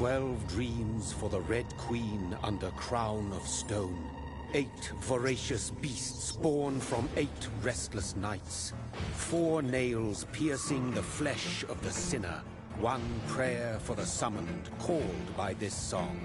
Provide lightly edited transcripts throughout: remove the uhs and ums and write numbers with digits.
12 dreams for the Red Queen under crown of stone. 8 voracious beasts born from 8 restless nights. 4 nails piercing the flesh of the sinner. 1 prayer for the summoned, called by this song.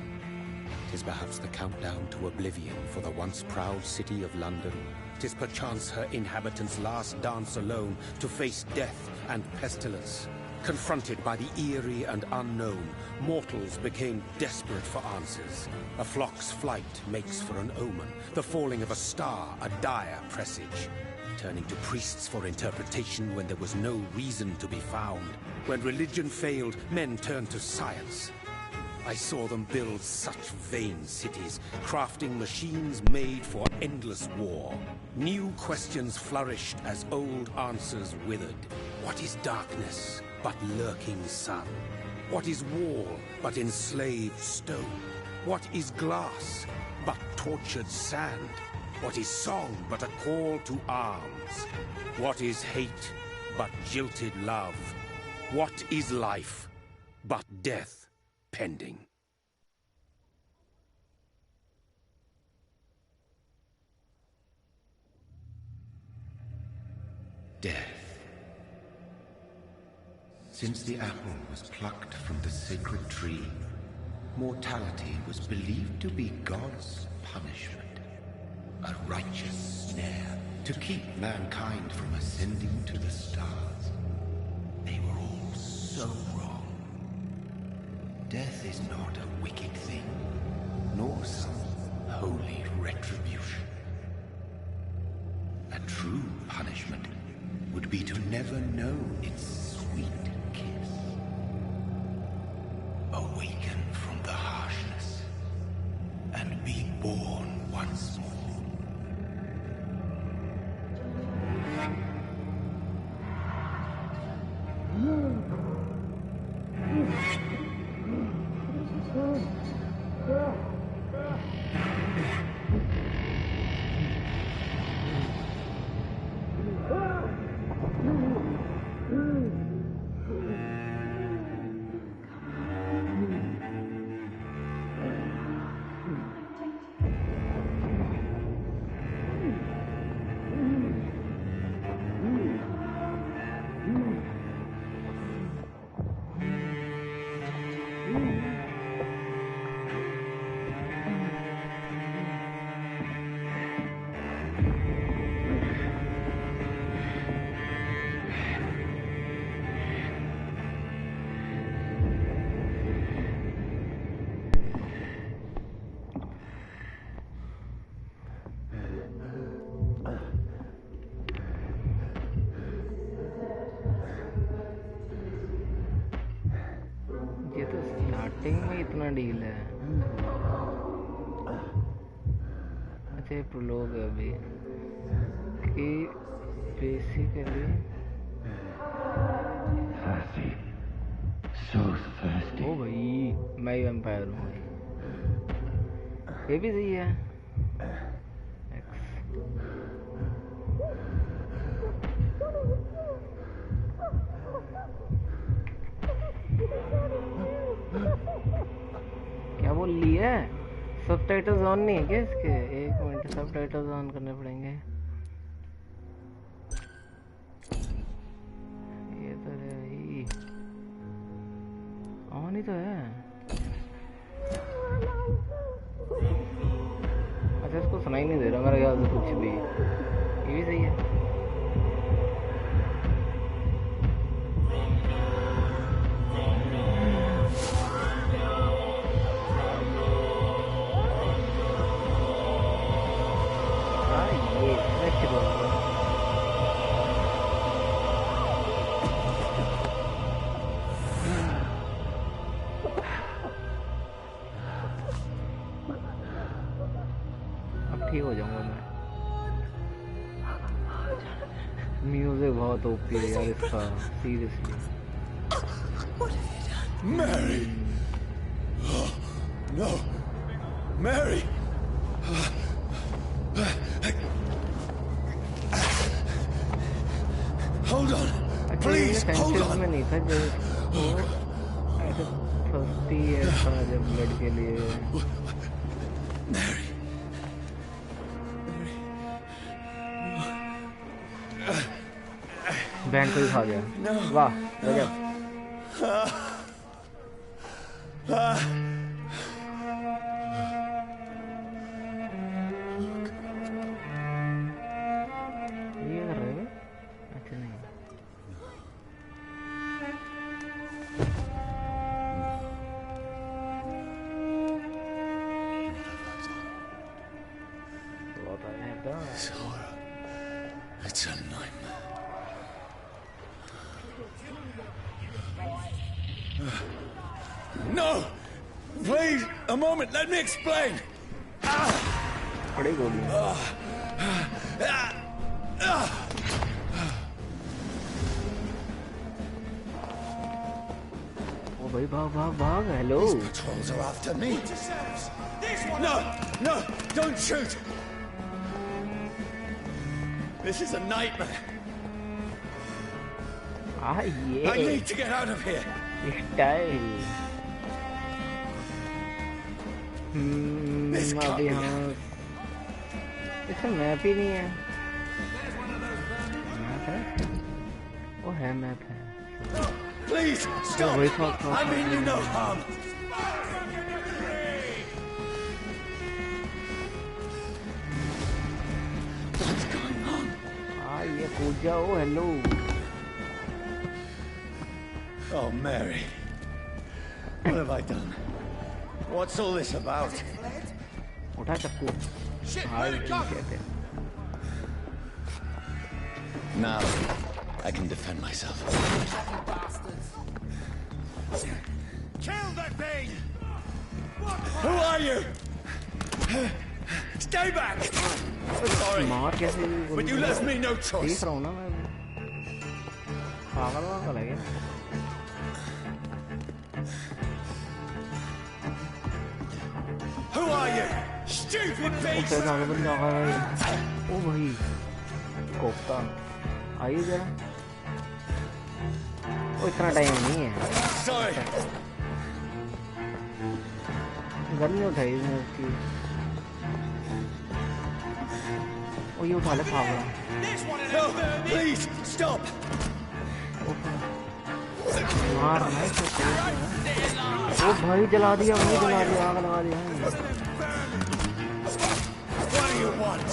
'Tis perhaps the countdown to oblivion for the once proud city of London. 'Tis perchance her inhabitants' last dance alone to face death and pestilence. Confronted by the eerie and unknown, mortals became desperate for answers. A flock's flight makes for an omen, the falling of a star a dire presage. Turning to priests for interpretation when there was no reason to be found. When religion failed, men turned to science. I saw them build such vain cities, crafting machines made for endless war. New questions flourished as old answers withered. What is darkness but lurking sun? What is wall but enslaved stone? What is glass but tortured sand? What is song but a call to arms? What is hate but jilted love? What is life but death pending? Death. Since the apple was plucked from the sacred tree, mortality was believed to be God's punishment. A righteous snare to keep mankind from ascending to the stars. They were all so wrong. Death is not a wicked thing, nor some holy retribution. A true punishment would be to never know its sweet kiss. Awaken from the harshness and be born once more. में इतना deal है। अच्छा prologue है अभी कि basically ओ भाई मैं ही vampire हूँ, ये भी सही है। क्या बोल ली है? सबटाइटल्स ऑन नहीं है क्या इसके? एक मिनट, सबटाइटल्स ऑन करने पड़ेंगे। ये तो है भाई, ऑन ही तो है। अच्छा इसको सुनाई नहीं दे रहा मेरे ख्याल से कुछ भी, ये भी सही है। ठीक हो जाऊंगा मैं। म्यूजिक बहुत ओपी है यार इसका, seriously. Mary! No! Mary! Hold on! Please, hold on! में नहीं था जो ऐसे होती है ऐसा जब ब्लड के लिए। Mary. बैंड को ही खा गया। वाह गजब। ये कर रहे हो? अच्छा नहीं। बहुत आया है तो। It's horror. It's a nightmare. No! Please, a moment, let me explain! बड़ी गोली है। ओ भाई भाग भाग भाग। Hello. These patrols are after me. No! No! Don't shoot! This is a nightmare. ये I need to get out of here. Style. This can't अभी be हाँ इसमें मैप ही नहीं है। मैप है? वो है मैप है। Please, stop! wait for- I mean you no harm. What's going on? हाँ ये कूद जाओ। Hello. Oh, Mary. What have I done? What's all this about? उठा चक्कू। हाँ ये कहते हैं। Now, I can defend myself. Kill that thing! Who are you? Stay back! Sorry, मार कैसे? but you left me no देख choice. रहा हूँ ना मैं। पागल वागल है क्या? Who are you? Stupid beast! उससे आगे बंदा आ रहा है। ओ भाई कोफ्ता आइए जरा। वो इतना टाइम नहीं है। Sorry. गन नहीं उठाई इसने उसकी। ओ ये उठा ले पागल। No, please, stop! मार नहीं सकते। ओ भाई जला दिया भाई जला दिया आग लगा दिया। What do you want?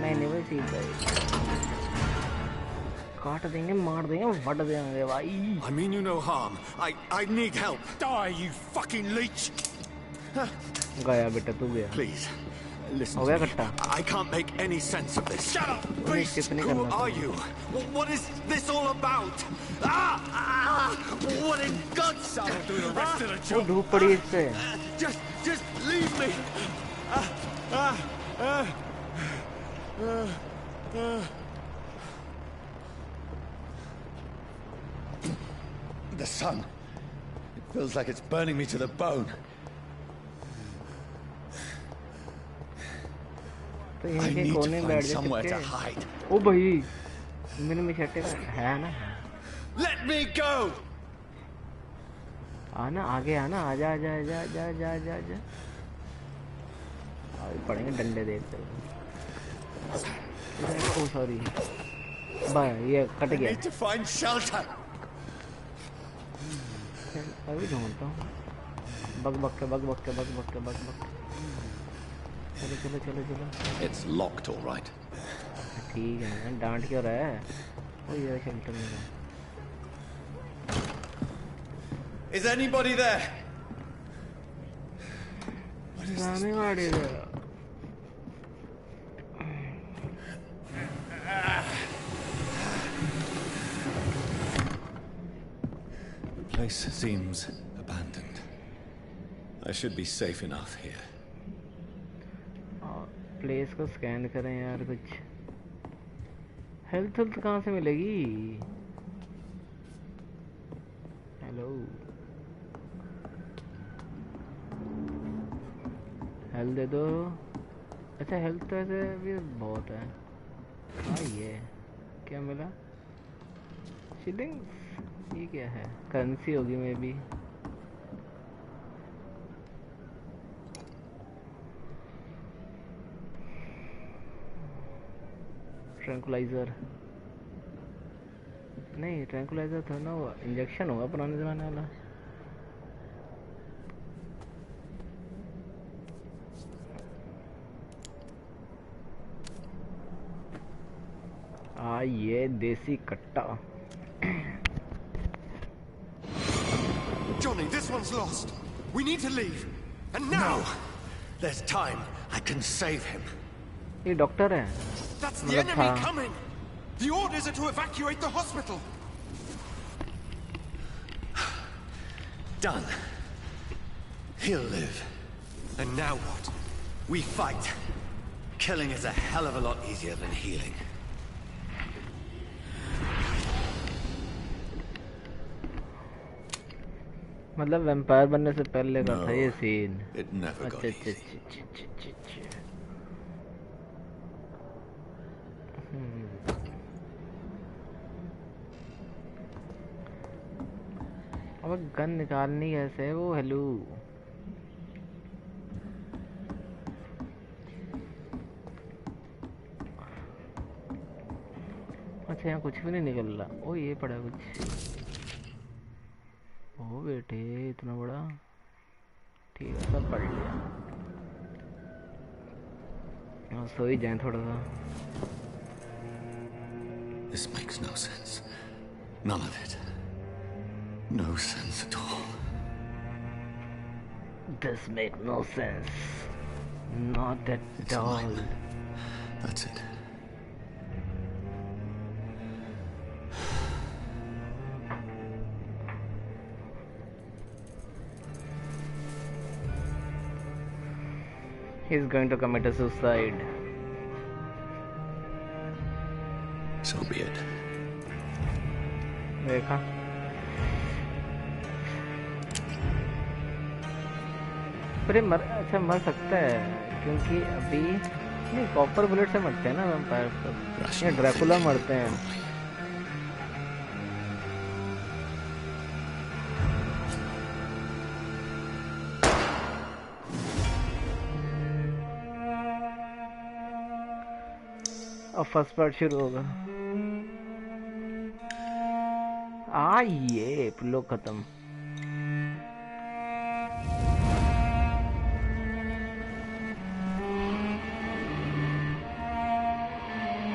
नहीं नहीं भाई सीख गए। काट देंगे मार देंगे फट देंगे भाई। I mean you no harm. I need help. Die, you fucking leech! गया बेटा तू गया। Please, listen हो to गया me. कट्टा। I can't make any sense of this. Shut up, beast! कितने Who करना are you? What is this all about? What in God's name? I'll do the rest of the वो job. धूप पड़ी इस पे। Just leave me. The sun. It feels like it's burning me to the bone. तो I यहीं के need to कोने में find बैठ जा somewhere to सकते। hide. ओ भाई मेरे में छट्टे है ना। Let me go! आना आगे आना आजा आजा आजा आजा आजा आजा आजा। अभी पड़ेंगे डंडे देखते हुए। ओ सॉरी भाई ये कट I गया। need to find shelter. अभी ढूंढता हूँ। बग बग के बग बग के बग बग के बग बग के। चलो चलो चलो चलो। It's locked, all right. ठीक है ना डांट क्यों रहा है? ओ ये शेल्टर मेरा। Is anybody there? जाने वाले थे। The place seems abandoned. I should be safe enough here. Place को स्कैन करें यार कुछ। हेल्थ कहाँ से मिलेगी? हेलो हेल्थ दे दो। अच्छा हेल्थ तो ऐसे भी बहुत है। हाँ ये क्या मिला? शील्डिंग ये क्या है? करेंसी होगी मे बी। ट्रैंकुलाइजर नहीं, ट्रैंकुलाइजर था ना वो, इंजेक्शन होगा पुराने जमाने वाला। ये देसी कट्टा। Johnny, this one's lost. We need to leave. And now! No. There's time. I can save him. ये डॉक्टर है। That's the मतलब enemy था। coming! The orders are to evacuate the hospital! Done. He'll live. And now what? We fight. Killing is a hell of a lot easier than healing. मतलब vampire बनने से पहले का था ये सीन। It never got अच्छा। अब gun निकालनी कैसे है वो? हेलो अच्छा, यहाँ कुछ भी नहीं निकल रहा। ओ ये पड़ा कुछ। ओ बेटे इतना बड़ा, ठीक है सब पढ़ लिया। हाँ सो ही जाए थोड़ा सा। This makes no sense. None of it. No sense at all. This make no sense. Not at It's all. mine. That's it. He's going to commit a suicide. So be it. देखा? पर ये अच्छा मर सकता है क्योंकि अभी नहीं, कॉपर बुलेट से मरते हैं ना वैम्पायर सब। ये ड्रैकुला मरते हैं। अब फर्स्ट पार्ट शुरू होगा। ये लोग खत्म।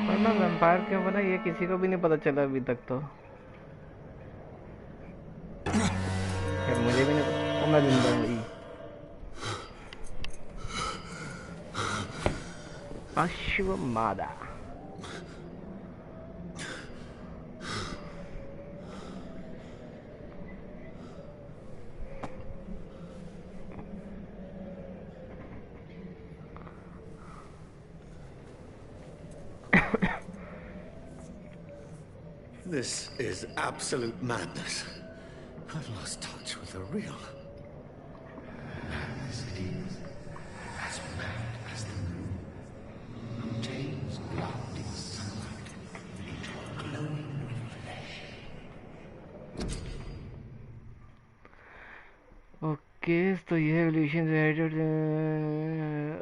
पर मैं वैम्पायर क्यों बना ये किसी को भी नहीं पता चला अभी तक तो। यार मुझे भी नहीं पता। मैं जिंदा हुई। अश्वमादा This is absolute madness. I've lost touch with the real. As it is, as mad as the moon, obtains blood in sunlight into a glowing flesh. Okay तो ये एवोल्यूशन रिलेटेड।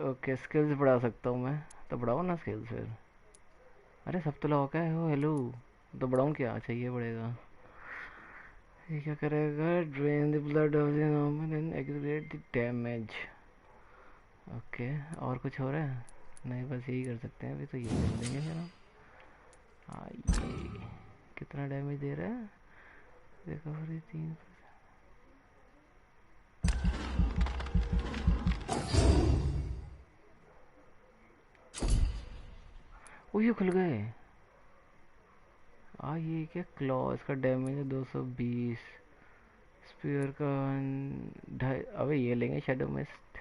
ओके स्किल्स बढ़ा सकता हूँ मैं, तो बढ़ाओ ना skills फिर। अरे सब तो लगा क्या है? ओ हेलो, तो बढ़ाऊँ क्या? अच्छा ये बढ़ेगा। ये क्या करेगा? Drain the blood of the normal and accurate the damage. Okay और कुछ हो रहा है? नहीं बस यही कर सकते हैं अभी तो। ये कर देंगे फिर हम। हाँ ये कितना डैमेज दे रहा है? रिकवरी 3। वो ये खुल गए। ये क्या क्लॉ, इसका डैमेज है 220। स्पीयर का 2.5। अबे ये लेंगे शैडो मिस्ट।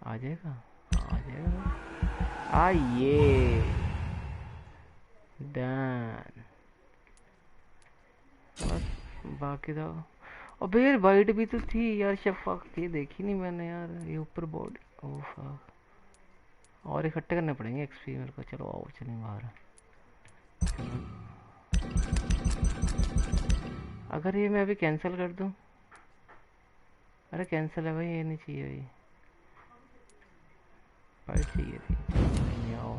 आ जाएगा, आ जाएगा। ये डन। बस बाकी था। अबे यार वाइट भी तो थी यार। शफाक ये देखी नहीं मैंने यार। ये ऊपर बॉडी। Oh fuck. और इकट्ठे करने पड़ेंगे एक्सपी मेरे को। चलो आओ चलें बाहर। अगर ये मैं अभी कैंसिल कर दूं, अरे कैंसिल है भाई, ये नहीं चाहिए भाई, पर चाहिए थी। नहीं आओ,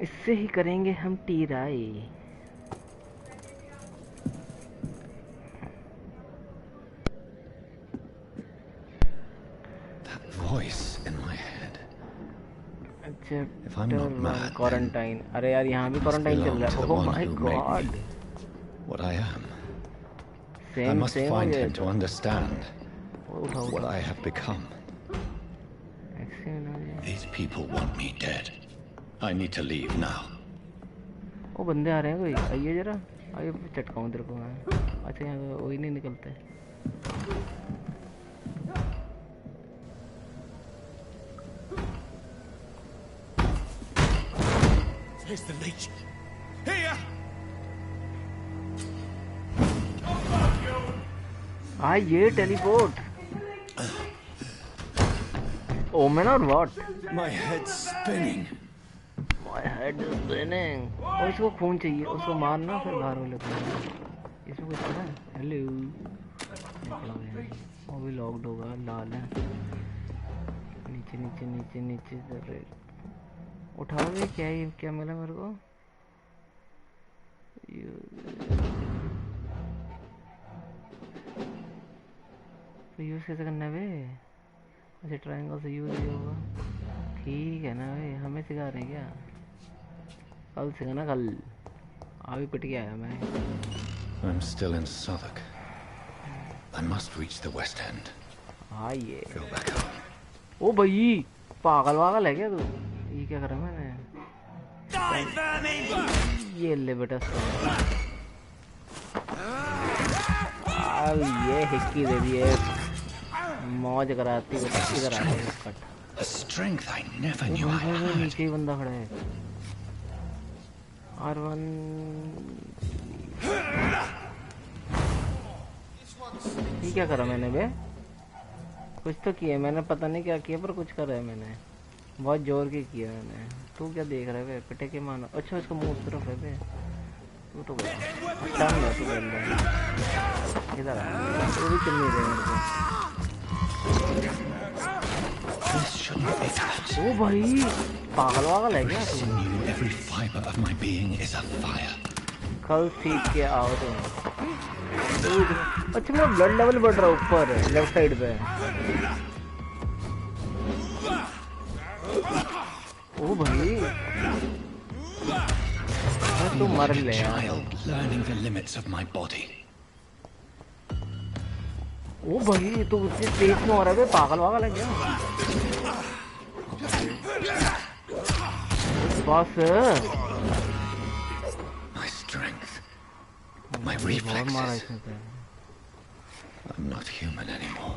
इससे ही करेंगे हम टीराई। Voice in my head. If I'm chapter not mad, then quarantine. अरे यार यहाँ भी क्वारंटाइन चल रहा है। Oh my God, what I am. I same must same हो find गया him to understand उठाओ what I have become. Accident हो गया। These people want me dead. I need to leave now. वो बंदे आ रहे हैं कोई, आइए जरा, आइए चटकाऊं तेरे को मैं। अच्छा यहाँ तो वही नहीं निकलते। Here's the leech. Here! ये टेलीपोर्ट ओमेन और what? My head's spinning. My head is spinning. और इसको खून चाहिए, उसको मारना फिर बाहर वाले को। इसमें कुछ है? हेलो, वो भी लॉक्ड होगा, लाल है। नीचे नीचे नीचे नीचे से उठाओगे क्या? ये क्या मिला मेरे को? तो यूज कैसे करना है बे? अच्छा ट्रायंगल से यूज ही होगा। ठीक है ना भाई, हमें सिखा रहे हैं क्या? कल सिखाना, कल। अभी पिट के आया मैं। I'm still in Southwark. I must reach the West End. हाँ ये Go back home. ओ भाई, पागल वागल है क्या तू? ये क्या करा मैंने? ये ले बेटा, ये हिक्की दे दिए, मौज कराती बेटा। इधर आ गए। A strength I never knew I had. नीचे ही बंदा खड़ा है। R1 ये क्या करा मैंने बे? कुछ तो किया मैंने, पता नहीं क्या किया, पर कुछ करा है मैंने। बहुत जोर के किया मैंने। तू क्या देख रहा है बे? पिटे के मानो। अच्छा इसका मुंह उस तरफ है बे। तू तो गया, तू गया इधर आ। तू भी चल नहीं रहे मेरे को। This shouldn't be that. ओ भाई, पागल वागल है क्या तू? Sinew, every fiber of my being is a fire. कल सीख के आओ तुम। अच्छा मेरा ब्लड लेवल बढ़ रहा है ऊपर लेफ्ट साइड पे। ओ भाई, तू मर ले यार। Child learning the limits of my body. ओ भाई, तू उतनी तेज में हो रहा है, पागल वागल है क्या? बस My strength. My reflexes. I'm not human anymore.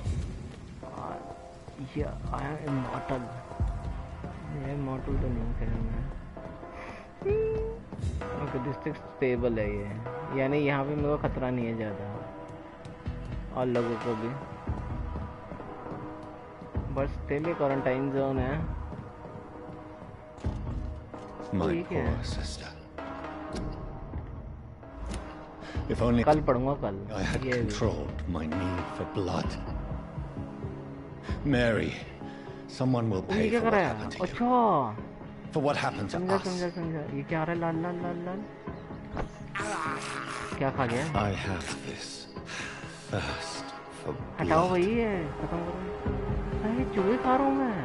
Yeah, I am immortal. मैं immortal तो नहीं कह मैं। ओके, डिस्ट्रिक्ट स्टेबल है ये, यानी यहाँ पे मेरे को खतरा नहीं है ज़्यादा, और लोगों को भी। बस स्टिल क्वारंटाइन जोन है। My poor sister. If only कल पढ़ूंगा कल। I had ये controlled my need for blood. Mary, someone will pay ये क्या for कर what रहा है? happened to you. अच्छा For what happened to समझा us. समझा समझा। ये क्या आ रहा है? लाल लाल लाल लाल क्या खा गया? I have this thirst for हटाओ blood. भाई, ये खत्म करो। अरे चूहे खा रहा हूँ मैं।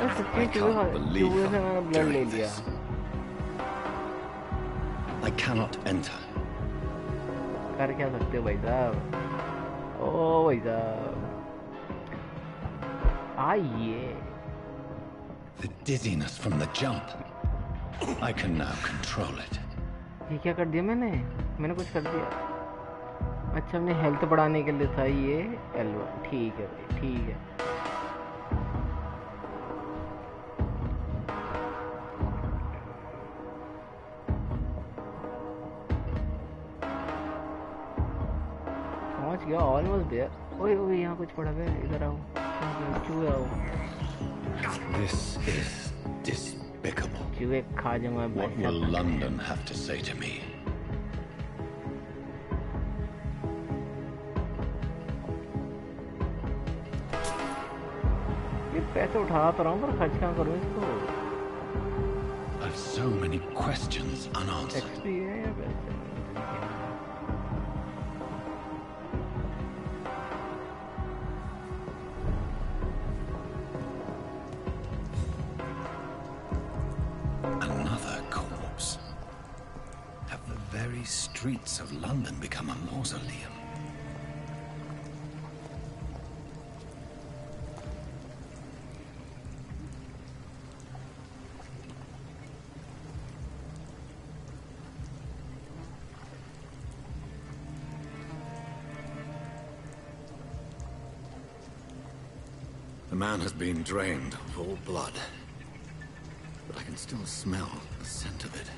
अरे सच्ची चूहे खा, चूहे से मैंने ब्लड ले लिया। I cannot enter. कर क्या सकते हो भाई साहब? ओ भाई साहब, आइए। The dizziness from the jump. I can now control it. ये क्या कर दिया मैंने? मैंने कुछ कर दिया? अच्छा, हमने हेल्थ बढ़ाने के लिए था ये L1। ठीक है भाई, ठीक है। गया ऑलमोस्ट देयर। ओए ओए, यहाँ कुछ पड़ा है, इधर आओ। चूहे आओ। This is despicable. चूहे खा जाऊंगा What will London have to say to me? ये पैसे उठा तो रहा हूँ पर खर्च कहाँ करूँ इसको? I've so many questions unanswered. XP है या पैसे? Another corpse. Have the very streets of London become a mausoleum? The man has been drained of all blood, but I can still smell the scent of it.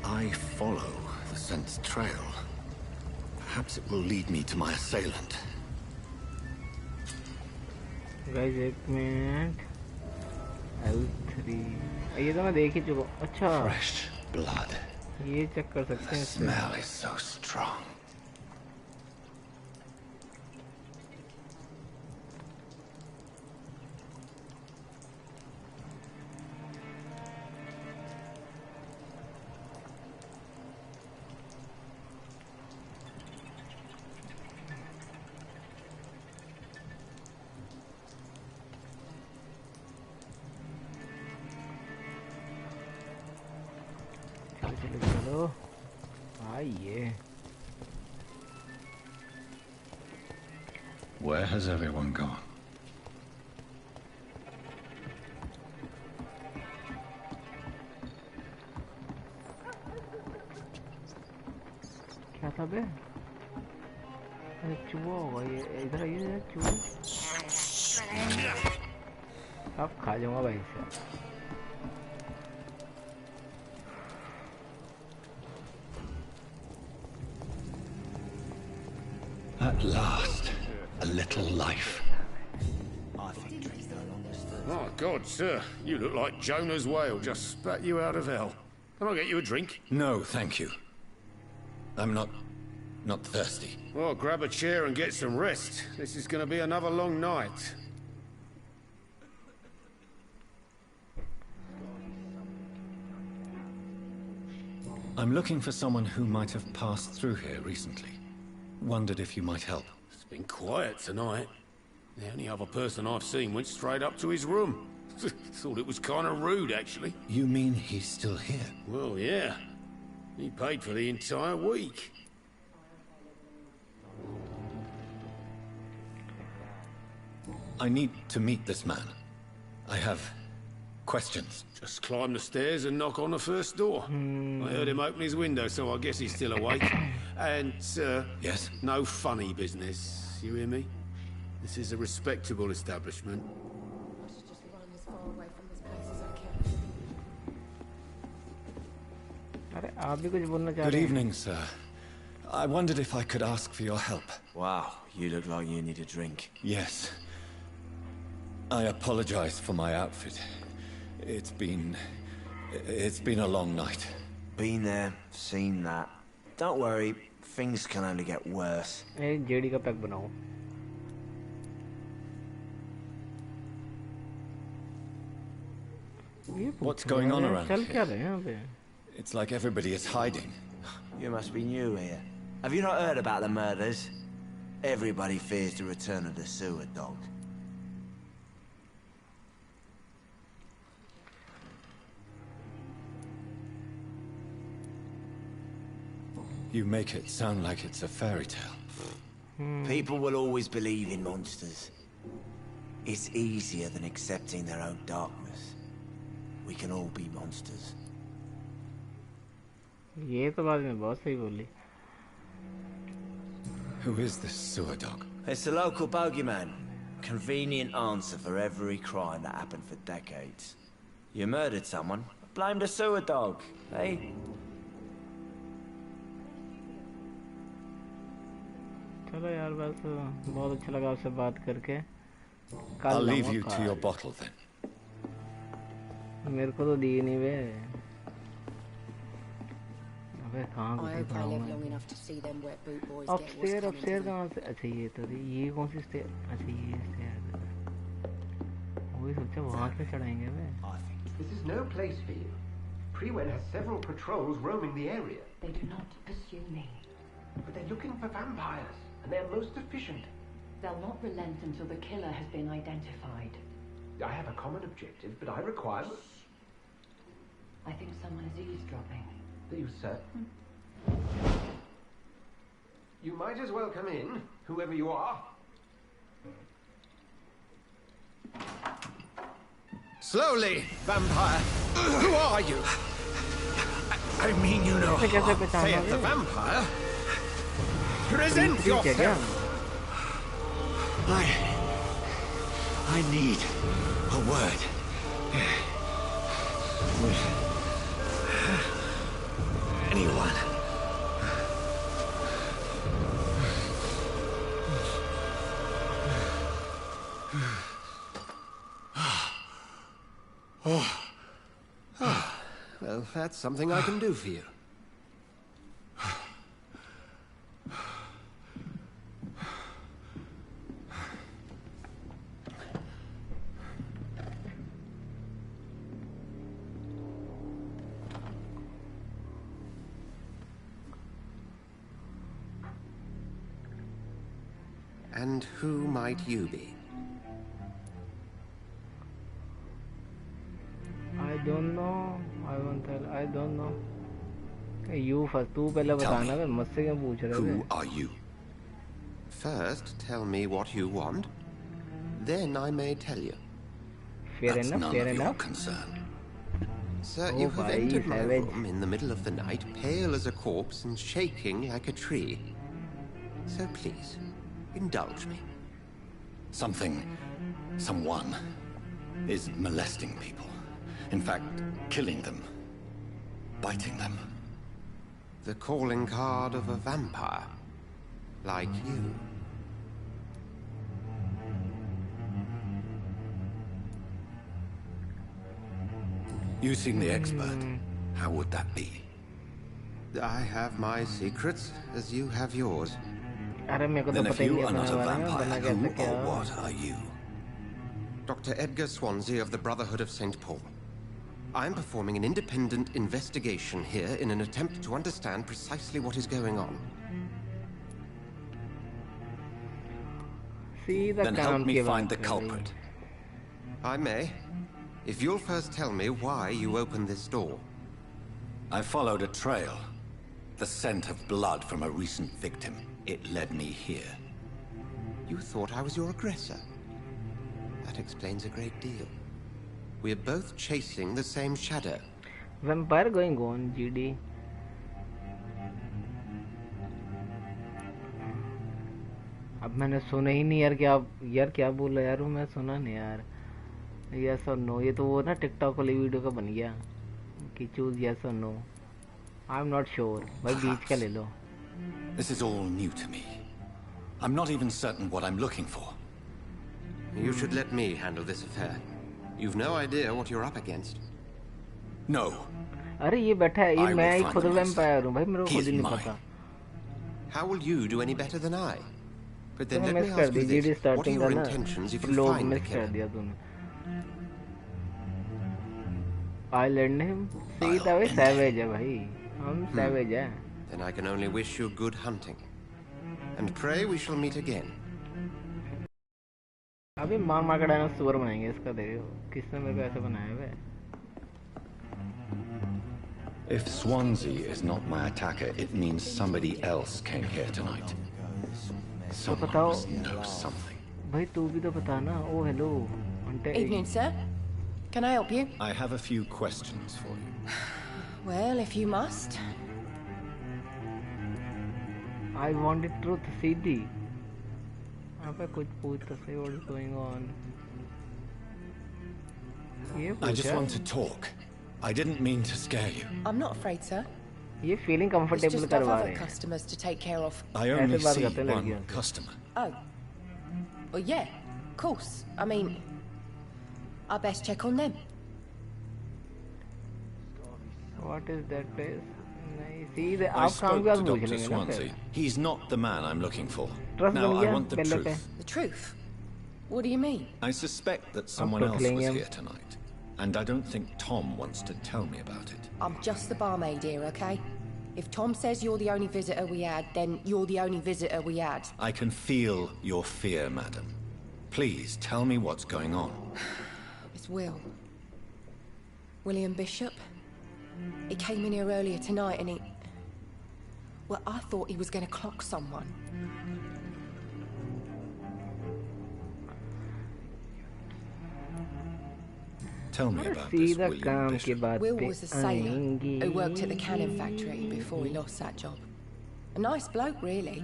I follow the scent's trail. Perhaps it will lead me to my assailant. Guys, एक minute. L3. ये तो मैं देख ही चुका. अच्छा. Fresh blood. ये check कर सकते हैं. The smell is so strong. चलो आइए. Where has everyone gone? क्या था बे? चूहा होगा ये. इधर आइए चूहा. अब खा जाऊंगा भाई से. At last, a little life. My God, sir, you look like Jonah's whale just spat you out of hell. Can I get you a drink? No, thank you. I'm not thirsty. Well, grab a chair and get some rest. This is going to be another long night. I'm looking for someone who might have passed through here recently. Wondered if you might help. It's been quiet tonight. The only other person I've seen went straight up to his room. Thought it was kind of rude, actually. You mean he's still here? Well, yeah. He paid for the entire week. I need to meet this man. I have questions. Just climb the stairs and knock on the first door. I heard him open his window, so I guess he's still awake. And, Yes? no funny business. You hear me? This is a respectable establishment. I should just run as far away from this place as I can. अरे आप भी कुछ बोलना चाह Good रहे हैं? evening, sir. I wondered if I could ask for your help. Wow, you look like you need a drink. Yes. I apologize for my outfit. It's been a long night. Been there, seen that. Don't worry, things can only get worse. एक JD का pack बनाओ. ये What's going on around चल here? क्या रहे हैं यहाँ पे? It's like everybody is hiding. You must be new here. Have you not heard about the murders? Everybody fears the return of the sewer dog. You make it sound like it's a fairy tale. People will always believe in monsters. It's easier than accepting their own darkness. We can all be monsters. ये तो बात में बहुत सही बोली. Who is this sewer dog? It's the local bogeyman. Convenient answer for every crime that happened for decades. You murdered someone, blame the sewer dog, eh? चलो यार बस बहुत अच्छा लगा आपसे बात करके. I'll leave you to your bottle then. मेरे को तो दी नहीं बे. अबे कहाँ I घुसी hope I पड़ा हूँ live मैं. long enough to see them wet boot boys get what's coming to upstair them. कहाँ से? अच्छा ये तो थी. ये कौन सी स्टेयर? अच्छा ये स्टेयर. वही सोचा वहाँ क्यों चढ़ाएंगे बे. This is no place for you. Prewen has several patrols roaming the area. They do not pursue me. But they're looking for vampires, and they're most efficient. They'll not relent until the killer has been identified. I have a common objective, but I require... I think someone is eavesdropping. Do you, sir? You might as well come in, whoever you are. Slowly, vampire. Who are you? I mean, you know, saith the vampire. Present yourself. I need a word with anyone. Well, that's something I can do for you. And who might you be? I don't know. I won't tell. I don't know. You first. तू पहले बताना बे. मुझसे क्यों पूछ रहे हो? Who are you? First, tell me what you want. Then I may tell you. Fair enough. Fair enough. Concern. Sir, you have entered my room in the middle of the night, pale as a corpse and shaking like a tree. So please, indulge me. Someone is molesting people. In fact, killing them. Biting them. The calling card of a vampire. Like you. You seem the expert. How would that be? I have my secrets, as you have yours. Then if you are not a vampire, who or what are you? Dr. Edgar Swansea of the Brotherhood of St. Paul. I'm performing an independent investigation here in an attempt to understand precisely what is going on. Then help me find the culprit. I may, if you'll first tell me why you opened this door. I followed a trail. The scent of blood from a recent victim. It led me here. You thought I was your aggressor. That explains a great deal. We're both chasing the same shadow. Vampire going on, GD. अब मैंने सुना ही नहीं यार क्या बोल रहा यार. मैं सुना नहीं यार. यस और नो. ये तो वो ना टिकटॉक वाली वीडियो का बन गया कि चूज यस और no. I am not sure. भाई बीच का ले लो. This is all new to me. I'm not even certain what I'm looking for. You should let me handle this affair. You've no idea what you're up against. No. अरे ये बैठा है. ये मैं ही खुद वैम्पायर हूँ भाई. मेरे को खुद ही नहीं पता. How will you do any better than I? But then let me ask you this. What are your intentions if you find the killer? I'll end him. See the way savage है भाई. हम savage हैं. Then I can only wish you good hunting. And pray we shall meet again. अभी मार के dinosaur बनाएंगे इसका. देखो किसने मेरे को ऐसे बनाया है. If Swansea is not my attacker, it means somebody else came here tonight. Someone must know something. भाई तू भी तो बता ना. Oh hello. Evening, sir. Can I help you? I have a few questions for you. Well, if you must. I wanted truth, सीधी. यहाँ पे कुछ पूछ तो सही. What is going on? I just want to talk. I didn't mean to scare you. I'm not afraid, sir. ये feeling comfortable करवा रहे हैं. Customers to take care of. I only see one customer. Oh. Well, yeah, of course. I mean, I best check on them. What is that place? See, I spoke to Dr. Swansea. He's not the man I'm looking for. Now I want the truth. The truth? What do you mean? I suspect that someone else was here tonight, and I don't think Tom wants to tell me about it. I'm just the barmaid here, okay? If Tom says you're the only visitor we had, then you're the only visitor we had. I can feel your fear, madam. Please tell me what's going on. It's Will. William Bishop. He came in here earlier tonight and he... Well, I thought he was going to clock someone. Tell me about this William Bishop. Will was a sailor who worked at the cannon factory before he lost that job. A nice bloke, really.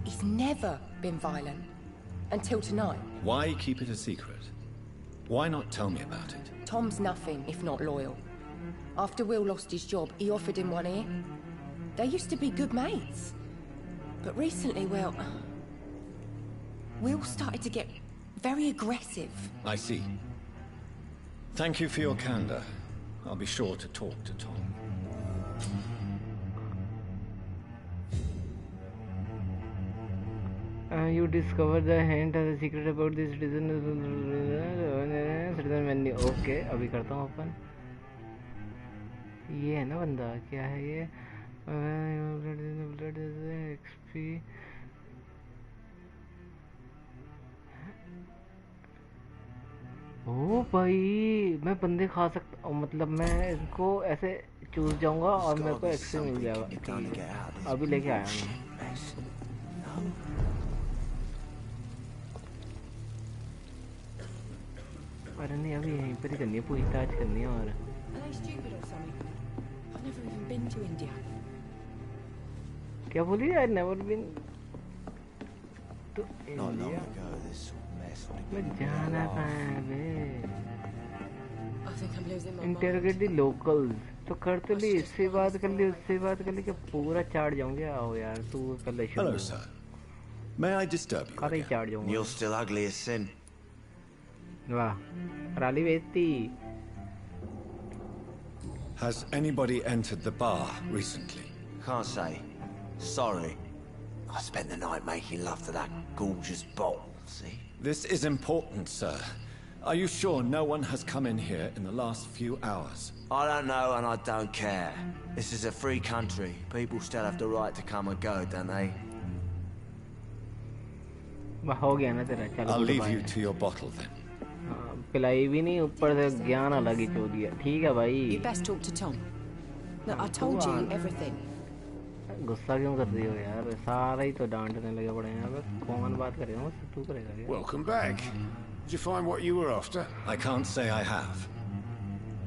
He's never been violent. Until tonight. Why keep it a secret? Why not tell me about it? Tom's nothing if not loyal. After Will lost his job, he offered him one ear. They used to be good mates. But recently, well... Will started to get very aggressive. I see. Thank you for your candor. I'll be sure to talk to Tom. You discover the hint as a secret about this citizen menu. Okay, अभी करता हूँ open. ये है ना बंदा, क्या है ये? XP. ओ भाई, मैं बंदे खा सकता हूँ, मतलब मैं इनको ऐसे चूज जाऊंगा और मेरे को एक्सपी मिल जाएगा. अभी लेके आया मैं. अरे नहीं, अभी यहीं पर ही करनी है, पूछताछ करनी है. और क्या बोली? I never been to India. मैं जाना कहाँ है बे? Interrogate the locals. तो कर तो ली, इससे बात कर ली, उससे बात कर ली, कि पूरा चाट जाऊंगे. आओ यार, तू पहले शुरू. Hello sir. May I disturb you? अरे चाट जाऊंगा. You're still ugly as sin. वाह, राली बेचती. Has anybody entered the bar recently? Can't say. Sorry. I spent the night making love to that gorgeous bottle, see? This is important, sir. Are you sure no one has come in here in the last few hours? I don't know and I don't care. This is a free country. People still have the right to come and go, don't they? I'll leave you to your bottle then. पिलाई भी नहीं, ऊपर से ज्ञान अलग ही चो दिया. ठीक है भाई. You best talk to Tom. Look, I told you everything. गुस्सा क्यों कर रही हो यार? सारा ही तो डांटने लगे पड़े हैं. अब कौन बात करेगा? मुझसे तू करेगा क्या? Welcome back. Did you find what you were after? I can't say I have.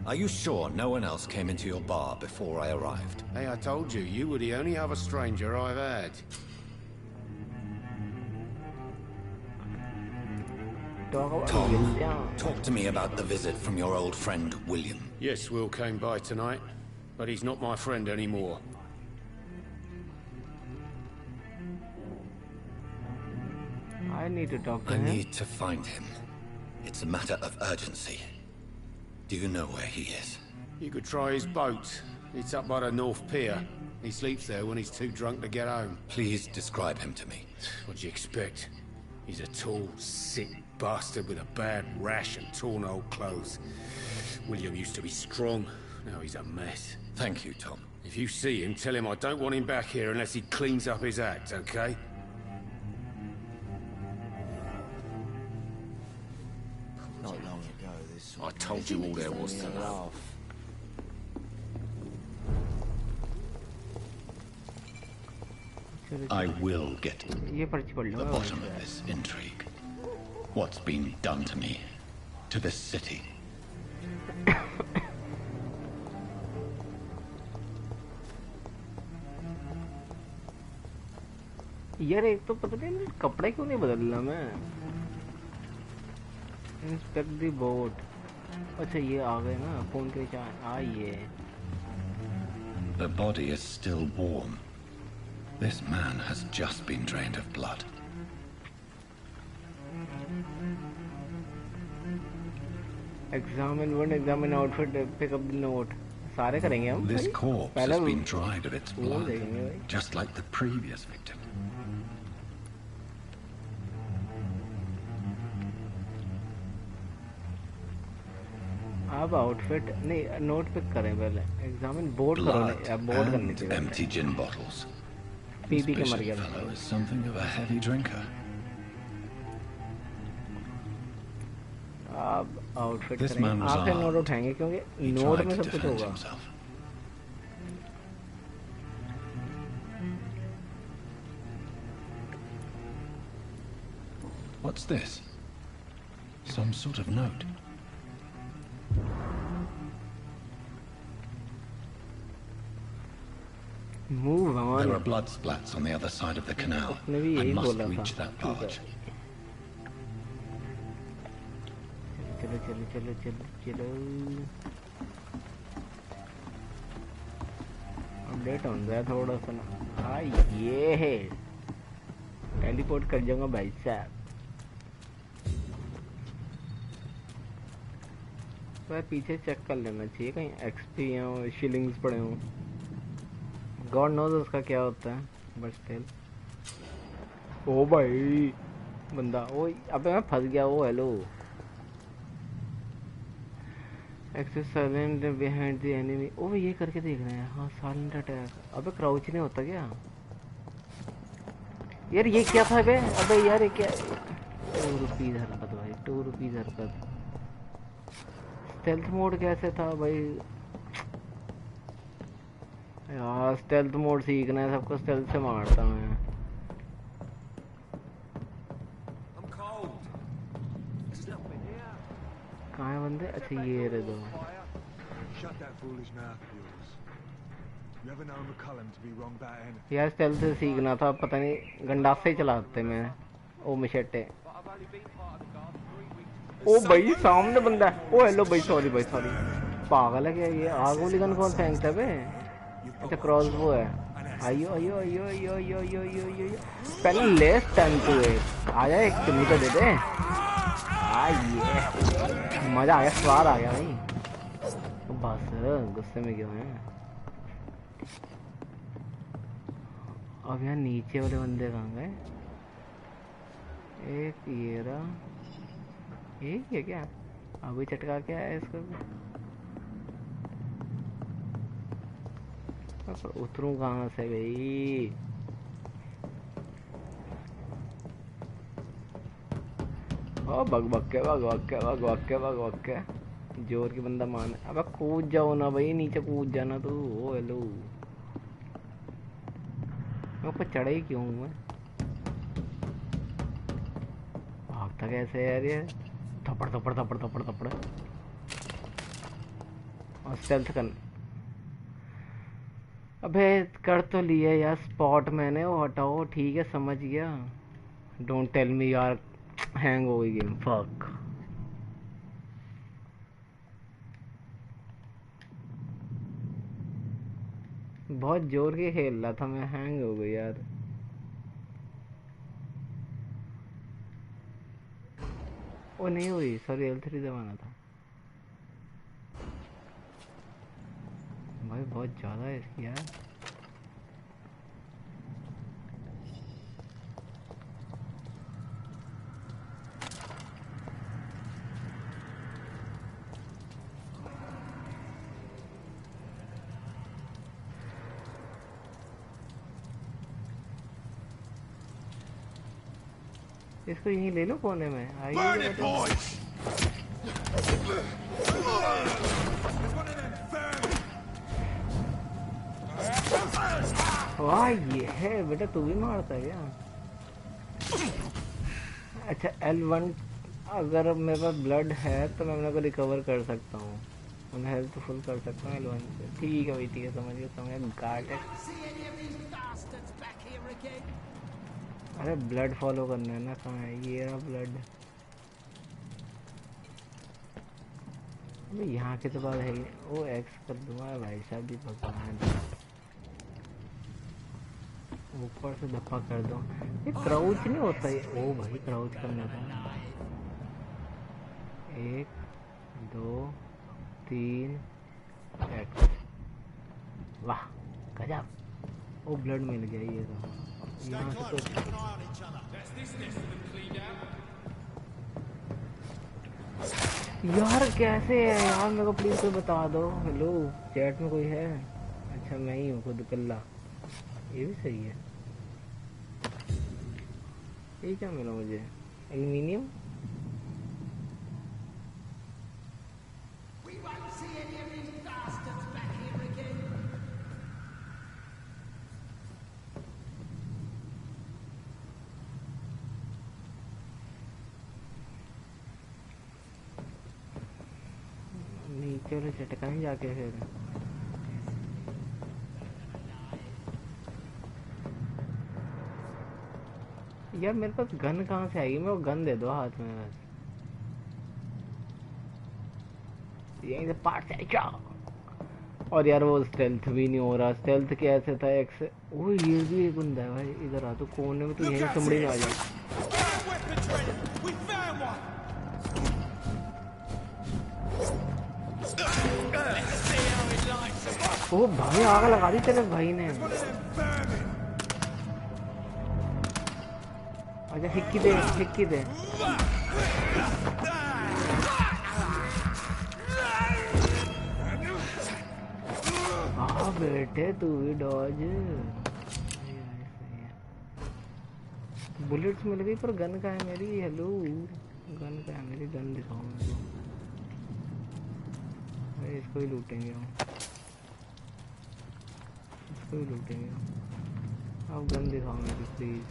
Are you sure no one else came into your bar before I arrived? Hey, I told you, you were the only other stranger I've had. Tom, talk to me about the visit from your old friend, William. Yes, Will came by tonight, but he's not my friend anymore. I need to talk to him. I need to find him. It's a matter of urgency. Do you know where he is? You could try his boat. It's up by the North Pier. He sleeps there when he's too drunk to get home. Please describe him to me. What'd you expect? He's a tall, sick bastard with a bad rash and torn old clothes. William used to be strong. Now he's a mess. Thank you, Tom. If you see him, tell him I don't want him back here unless he cleans up his act, okay? Not long ago, this... I told you all there was to know. I will get to the bottom of this intrigue. What's been done to me, to this city. यार एक तो पता नहीं कपड़े क्यों नहीं बदलना मैं. इंस्पेक्ट दी बोट. अच्छा ये आ गए ना फोन के रिचार्ज. आइए The body is still warm. This man has just been drained of blood. Examine wound, examine outfit, pick up the note. सारे करेंगे हम. This corpse has been dried of its blood, just like the previous victim. अब outfit नहीं, note pick करें पहले. Examine board करो. Board करने के लिए. Empty gin bottles. पी के मर गया. This fellow is something of a heavy drinker. अब आउटफिट करें. आखिर नोट उठाएंगे क्योंकि नोट में सब कुछ होगा. What's this? Some sort of note. Move on. There are blood splats on the other side of the canal. I must reach that barge. चलो चलो चलो चलो चलो. अपडेट हो गया थोड़ा सा ना. हाँ ये है. टेलीपोर्ट कर जाऊंगा भाई साहब. वह पीछे चेक कर लेना चाहिए कहीं एक्सपी या शिलिंग्स पड़े हों. गॉड नोज उसका क्या होता है. But still. ओ भाई बंदा. ओ अबे मैं फंस गया. ओ hello. Access silent behind the enemy. ओ ये करके देख रहे हैं. हाँ साइलेंट अटैक. अबे क्राउच नहीं होता क्या यार. ये क्या था बे. अबे यार ये क्या. 2 रुपीज हरकत भाई. 2 रुपीज हरकत. स्टेल्थ मोड कैसे था भाई यार. स्टेल्थ मोड सीखना है. सबको स्टेल्थ से मारता मैं. कहाँ है बंदे. अच्छा ये रहे दो. यार स्टेल्थ से सीखना था. पता नहीं गंडासे ही चलाते मैं. ओ मशेटे. ओ भाई सामने बंदा है. ओ हेलो भाई. सॉरी भाई सॉरी. पागल है क्या ये. आग वाली गन कौन फेंकता है बे. अच्छा क्रॉस वो है. आयो आयो आयो आयो आयो आयो आयो. पहले लेस टाइम टू है. आजा एक चुनी तो दे दे. ये मजा आ गया. स्वाद आ गया भाई. बस गुस्से में क्यों है. अब यहाँ नीचे वाले बंदे कहाँ गए. एक ये रहा. एक है क्या. अभी चटका क्या है इसको. पर उतरूं कहाँ से भाई. ओ बग बग के बग बग के बग बग के बग बग के. जोर की बंदा मान. अब कूद जाओ ना भाई. नीचे कूद जाना तू. ओ हेलो. मैं ऊपर चढ़ा ही क्यों मैं. भागता कैसे यार ये. थप्पड़ थप्पड़ थप्पड़ थप्पड़ थप्पड़. और स्टेल्थ कर. अबे कर तो लिया यार स्पॉट मैंने. वो हटाओ. ठीक है समझ गया. डोंट टेल मी यार. हैंग हो गई गेम. फक. बहुत जोर के खेल रहा था मैं. हैंग हो गई यार. वो नहीं हुई. सॉरी L3 दबाना था भाई. बहुत ज्यादा है इसकी यार. इसको यहीं ले लो कोने में. आइए वाह ये है बेटा. तू भी मारता है क्या. अच्छा L1 अगर मेरे पास ब्लड है तो मैं अपने को रिकवर कर सकता हूँ. मैं हेल्थ फुल कर सकता हूँ L1 से. ठीक है भाई ठीक है. समझ गया. गार्ड है. अरे ब्लड फॉलो करना है ना. कहाँ है ये रहा ब्लड. अबे यहाँ के तो बात है. वो एक्स कर दूंगा भाई साहब भी. भगवान ऊपर से धप्पा कर दो। ये क्राउच नहीं होता है? ओ भाई क्राउच करना था। 1 2 3 एक्स। वाह गजब। ओ ब्लड मिल गया ये तो। यहाँ से तो यार कैसे है यार, मेरे को प्लीज कोई बता दो। हेलो चैट में कोई है? अच्छा मैं ही हूँ खुद कल्ला। ये भी सही है। ये क्या मिला मुझे? एल्यूमिनियम। नीचे वाले चटकाएं जाके फिर। यार मेरे पास गन कहाँ से आएगी? मेरे को गन दे दो हाथ में बस। यहीं से पार्ट से जाओ। और यार वो स्टेल्थ भी नहीं हो रहा। स्टेल्थ कैसे था? एक्स। ओ ये भी एक बंदा है भाई। इधर आ तो कोने में तो यहीं चमड़ी में आ जाए। ओ भाई आग लगा दी तेरे भाई ने। अच्छा हिक्की दे हिक्की दे। हाँ बेटे तू भी डॉज। बुलेट्स मिल गई पर गन का है मेरी? हेलो गन का है मेरी? गन दिखाओ मेरे को। भाई इसको ही लूटेंगे हम। इसको ही लूटेंगे हम। अब गन दिखाओ मेरी प्लीज।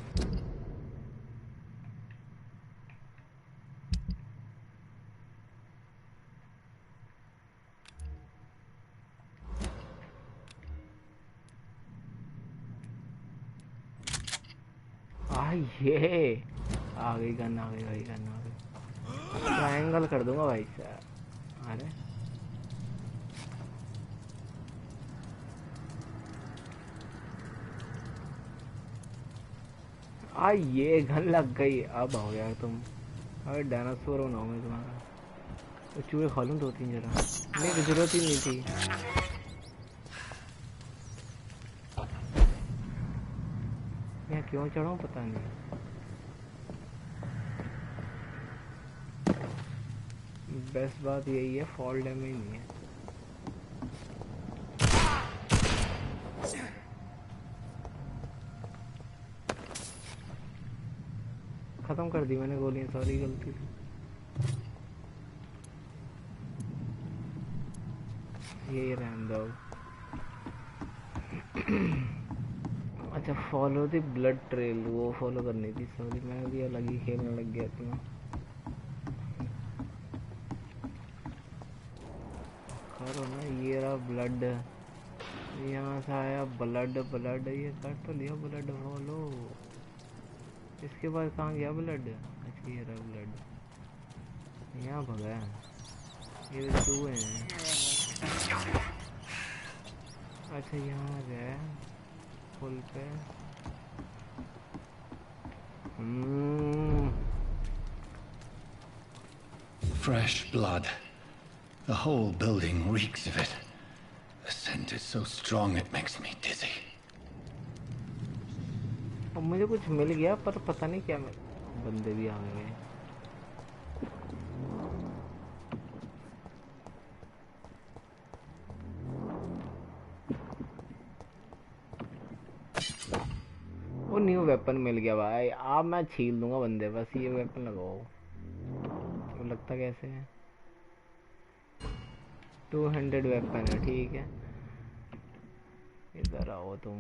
ये आ गई गन। आ गई भाई गन आ गई। ट्रायंगल कर दूंगा भाई साहब। अरे ये गन लग गई। अब हो गया तुम। अरे डायनासोर बनाओ मैं तुम्हारा। तो चूहे खा लूँ 2-3 जरा। नहीं जरूरत ही नहीं थी। मैं क्यों चढ़ाऊँ पता नहीं। बेस्ट बात यही है फॉल डैमेज नहीं है। खत्म कर दी मैंने गोलियां। सॉरी गलती से। यही रहने दो। अच्छा फॉलो द ब्लड ट्रेल वो फॉलो करनी थी। सॉरी मैं भी अलग ही खेलने लग गया था। करो ना। ये रहा ब्लड। यहाँ से आया ब्लड। ब्लड ये कर तो लिया। Blood follow. इसके बाद कहाँ गया ब्लड? अच्छा ये रहा ब्लड। यहाँ भगा। ये तो चूहे हैं। अच्छा यहाँ गया पुल पे। Fresh blood. The whole building reeks of it. The scent is so strong it makes me dizzy. अब मुझे कुछ मिल गया पर पता नहीं क्या मिल। बंदे भी आ गए। वो न्यू वेपन मिल गया भाई। अब मैं छील दूंगा बंदे। बस ये वेपन लगाओ। तो लगता कैसे है? 200 वेपन है ठीक है। इधर आओ तुम।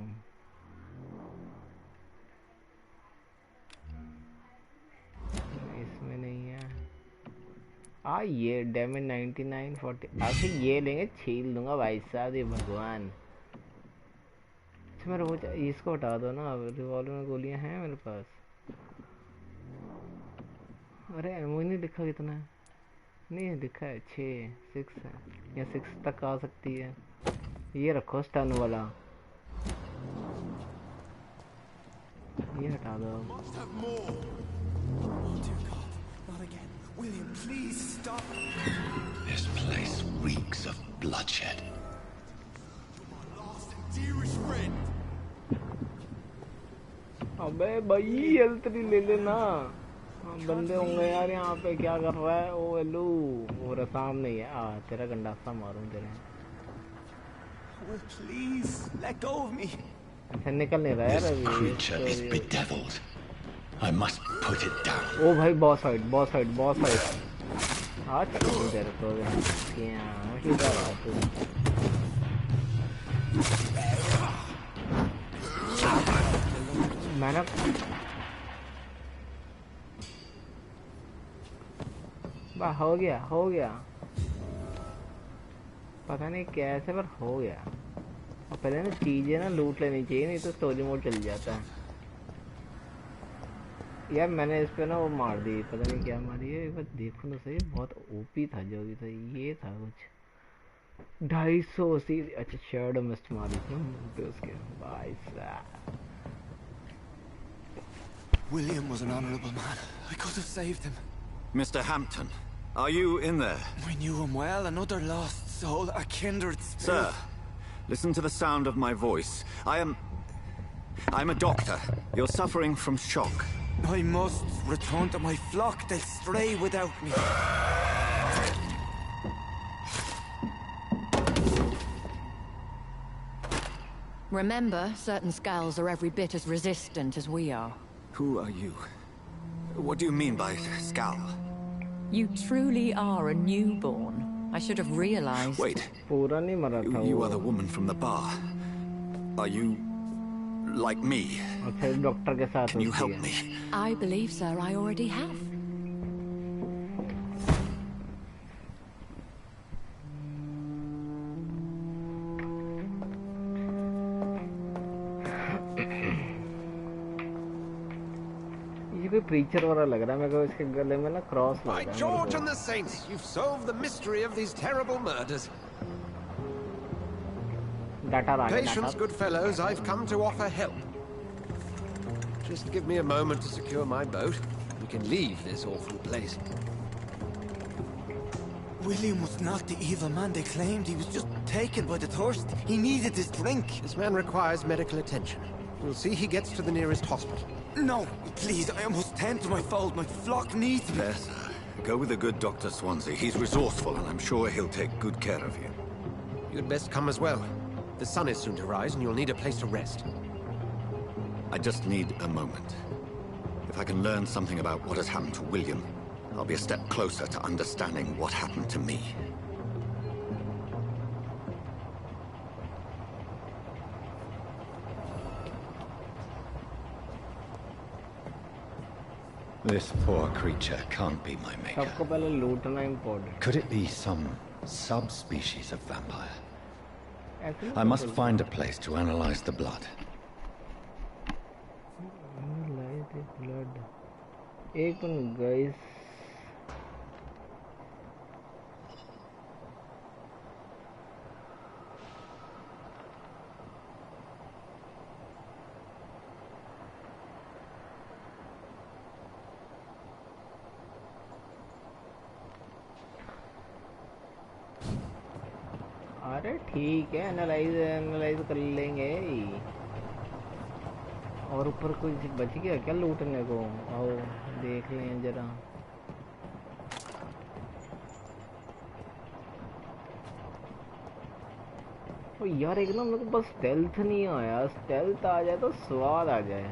इसमें नहीं है। ये डैमेज 99 40। आखिर ये लेंगे। छील दूंगा भाई साहब। ये भगवान। अच्छा मेरे वो इसको हटा दो ना। रिवॉल्वर में गोलियां हैं मेरे पास। अरे एमओ नहीं लिखा कितना है? नहीं लिखा है 6 है या 6 तक आ सकती है। ये रखो स्टन वाला। ये हटा दो. Must have more. Oh dear God, not again. William, please stop. This place reeks of bloodshed. My lost and dearest friend. अबे भाई हेल्थ नहीं ले लेना. बंदे होंगे यार यहाँ पे. क्या कर रहा है? ओ हेलो. और सामने ही है. तेरा गंडासा मारूं तेरे. Will please let go of me. ऐसे निकल नहीं रहा यार This अभी. creature is bedeviled. I must put it down. ओ भाई बॉस साइड. आज चल तेरे को क्या किधर आ तू? मैंने हो गया. पता नहीं कैसे पर हो गया. और पहले ना चीजें ना लूट लेनी चाहिए, नहीं तो स्टोरी मोड चल जाता है. यार मैंने इस पे ना वो मार दी. पता नहीं क्या मारी है. बस देखो तो सही. बहुत ओपी था जो भी था. ये था कुछ 250 अच्छा शेडो मिस्ट मारी थी उसके भाई साहब. William was an honorable man. I could have saved him. Mr. Hampton, are you in there? We knew him well, another lost soul, a kindred spirit. Sir, listen to the sound of my voice. I'm a doctor. You're suffering from shock. I must return to my flock. They'll stray without me. Remember, certain skulls are every bit as resistant as we are. Who are you? What do you mean by scowl? You truly are a newborn. I should have realized. Wait. पूरा नहीं मरा था You are the woman from the bar. Are you like me? अच्छा doctor के साथ. Can you help me? I believe, sir, I already have. Preacher वाला लग रहा है मेरे को. इसके गले में ना क्रॉस लग रहा है. By George and the Saints, you've solved the mystery of these terrible murders. Patience, good fellows, I've come to offer help. Just give me a moment to secure my boat. We can leave this awful place. William was not the evil man they claimed. He was just taken by the thirst. He needed this drink. This man requires medical attention. We'll see he gets to the nearest hospital. No, please, I must tend to my fold. My flock needs me. Yes, sir. Go with the good Dr. Swansea. He's resourceful, and I'm sure he'll take good care of you. You'd best come as well. The sun is soon to rise, and you'll need a place to rest. I just need a moment. If I can learn something about what has happened to William, I'll be a step closer to understanding what happened to me. This poor creature can't be my maker. सबको पहले लूटना important. Could it be some subspecies of vampire? I must find a place to analyze the blood. Analyze the blood. एक minute guys. अरे ठीक है analyse कर लेंगे. और ऊपर कुछ बच गया क्या लूटने को? आओ देख लें जरा. ओ यार एक ना मेरे को बस स्टेल्थ नहीं आया. स्टेल्थ आ जाए तो स्वाद आ जाए.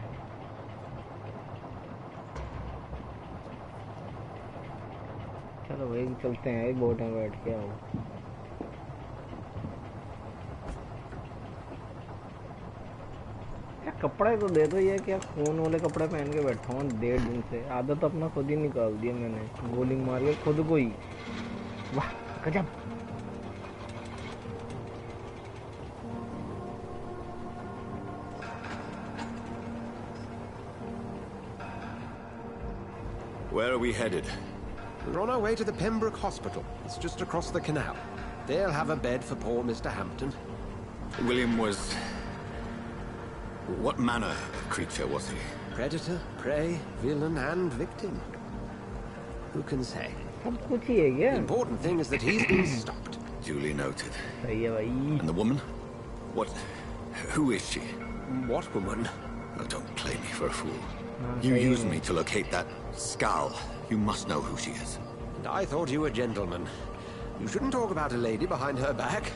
चलो भाई चलते हैं बोट में बैठ के. आओ कपड़े तो दे दो. ये क्या खून वाले कपड़े पहन के बैठा हूँ 1.5 दिन से. आदत अपना खुद ही निकाल दिया मैंने. गोली मार के खुद को ही. वाह गजब. Where are we headed? We're on our way to the Pembroke Hospital. It's just across the canal. They'll have a bed for poor Mr. Hampton. William was What manner of creature was he? Predator, prey, villain, and victim. Who can say? The important thing is that he's been stopped. Duly noted. सही है भाई. And the woman? What? Who is she? What woman? Oh, don't play me for a fool. You used me to locate that skull. You must know who she is. And I thought you a gentleman. You shouldn't talk about a lady behind her back,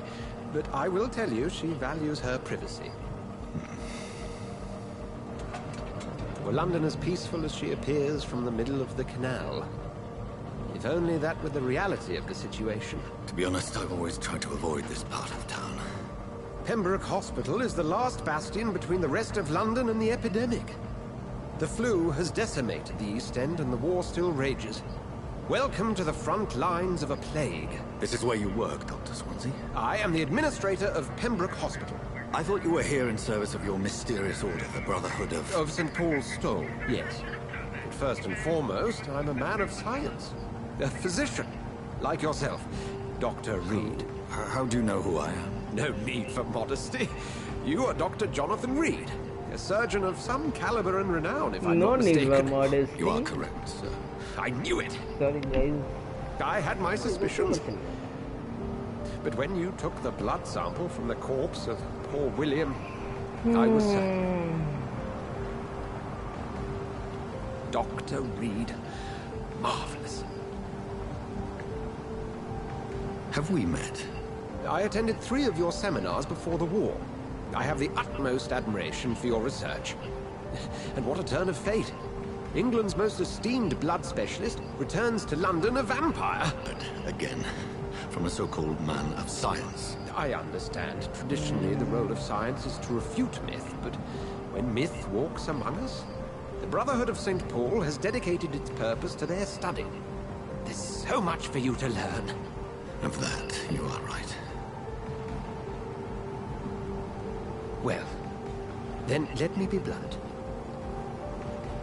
but I will tell you she values her privacy. Were London as peaceful as she appears from the middle of the canal? If only that were the reality of the situation. To be honest, I've always tried to avoid this part of town. Pembroke Hospital is the last bastion between the rest of London and the epidemic. The flu has decimated the East End and the war still rages. Welcome to the front lines of a plague. This is where you work, Dr. Swansea? I am the administrator of Pembroke Hospital. I thought you were here in service of your mysterious order, the Brotherhood of... Of St. Paul's Stole, yes. But first and foremost, I'm a man of science. A physician, like yourself, Dr. Reed. How do you know who I am? No need for modesty. You are Dr. Jonathan Reed, a surgeon of some caliber and renown, if I'm not mistaken. No need for modesty. You are correct, sir. I knew it. Sorry, guys. I had my suspicions. But when you took the blood sample from the corpse of poor William, I was certain. Dr. Reed. Marvelous. Have we met? I attended 3 of your seminars before the war. I have the utmost admiration for your research. And what a turn of fate. England's most esteemed blood specialist returns to London a vampire. But again, from a so-called man of science. I understand. Traditionally, the role of science is to refute myth, but when myth walks among us, the Brotherhood of St. Paul has dedicated its purpose to their study. There's so much for you to learn. Of that, you are right. Well, then let me be blunt.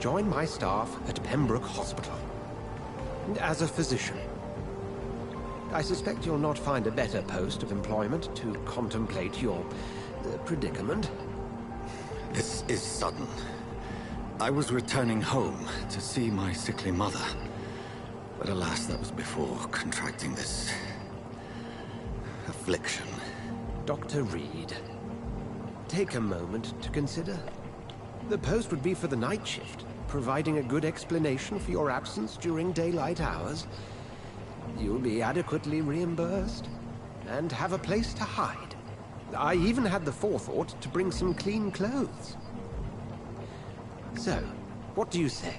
Join my staff at Pembroke Hospital. As a physician. I suspect you'll not find a better post of employment to contemplate your predicament. This is sudden. I was returning home to see my sickly mother. But alas, that was before contracting this... affliction. Dr. Reed, take a moment to consider. The post would be for the night shift, providing a good explanation for your absence during daylight hours. You'll be adequately reimbursed, and have a place to hide. I even had the forethought to bring some clean clothes. So, what do you say?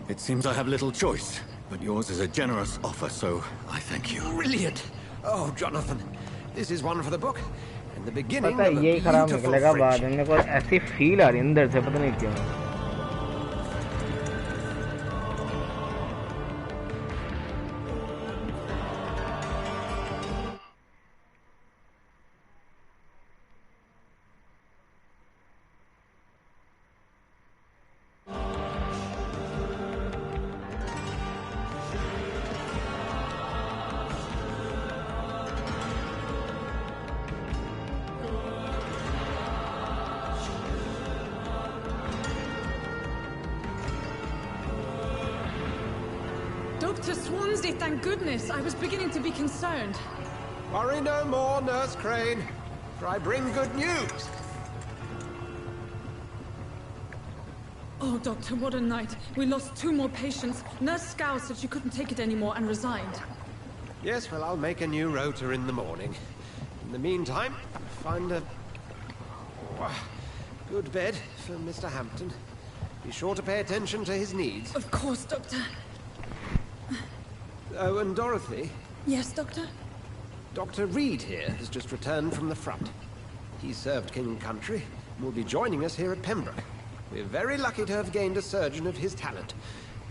It seems I have little choice, but yours is a generous offer, so I thank you. Brilliant! Oh, Jonathan, this is one for the book, and the beginning पता of a है यही खराब beautiful निकलेगा बाद friendship. में कोई ऐसी feel आ रही है अंदर से पता नहीं क्यों Dr. Swansea, thank goodness. I was beginning to be concerned. Worry no more, Nurse Crane, for I bring good news. Oh, Doctor, what a night. We lost 2 more patients. Nurse Scow said she couldn't take it anymore and resigned. Yes, well, I'll make a new rota in the morning. In the meantime, find a good bed for Mr. Hampton. Be sure to pay attention to his needs. Of course, Doctor. Oh, and Dorothy, Yes, Doctor? Dr. Reed here has just returned from the front. He served King and Country and will be joining us here at Pembroke. We're very lucky to have gained a surgeon of his talent,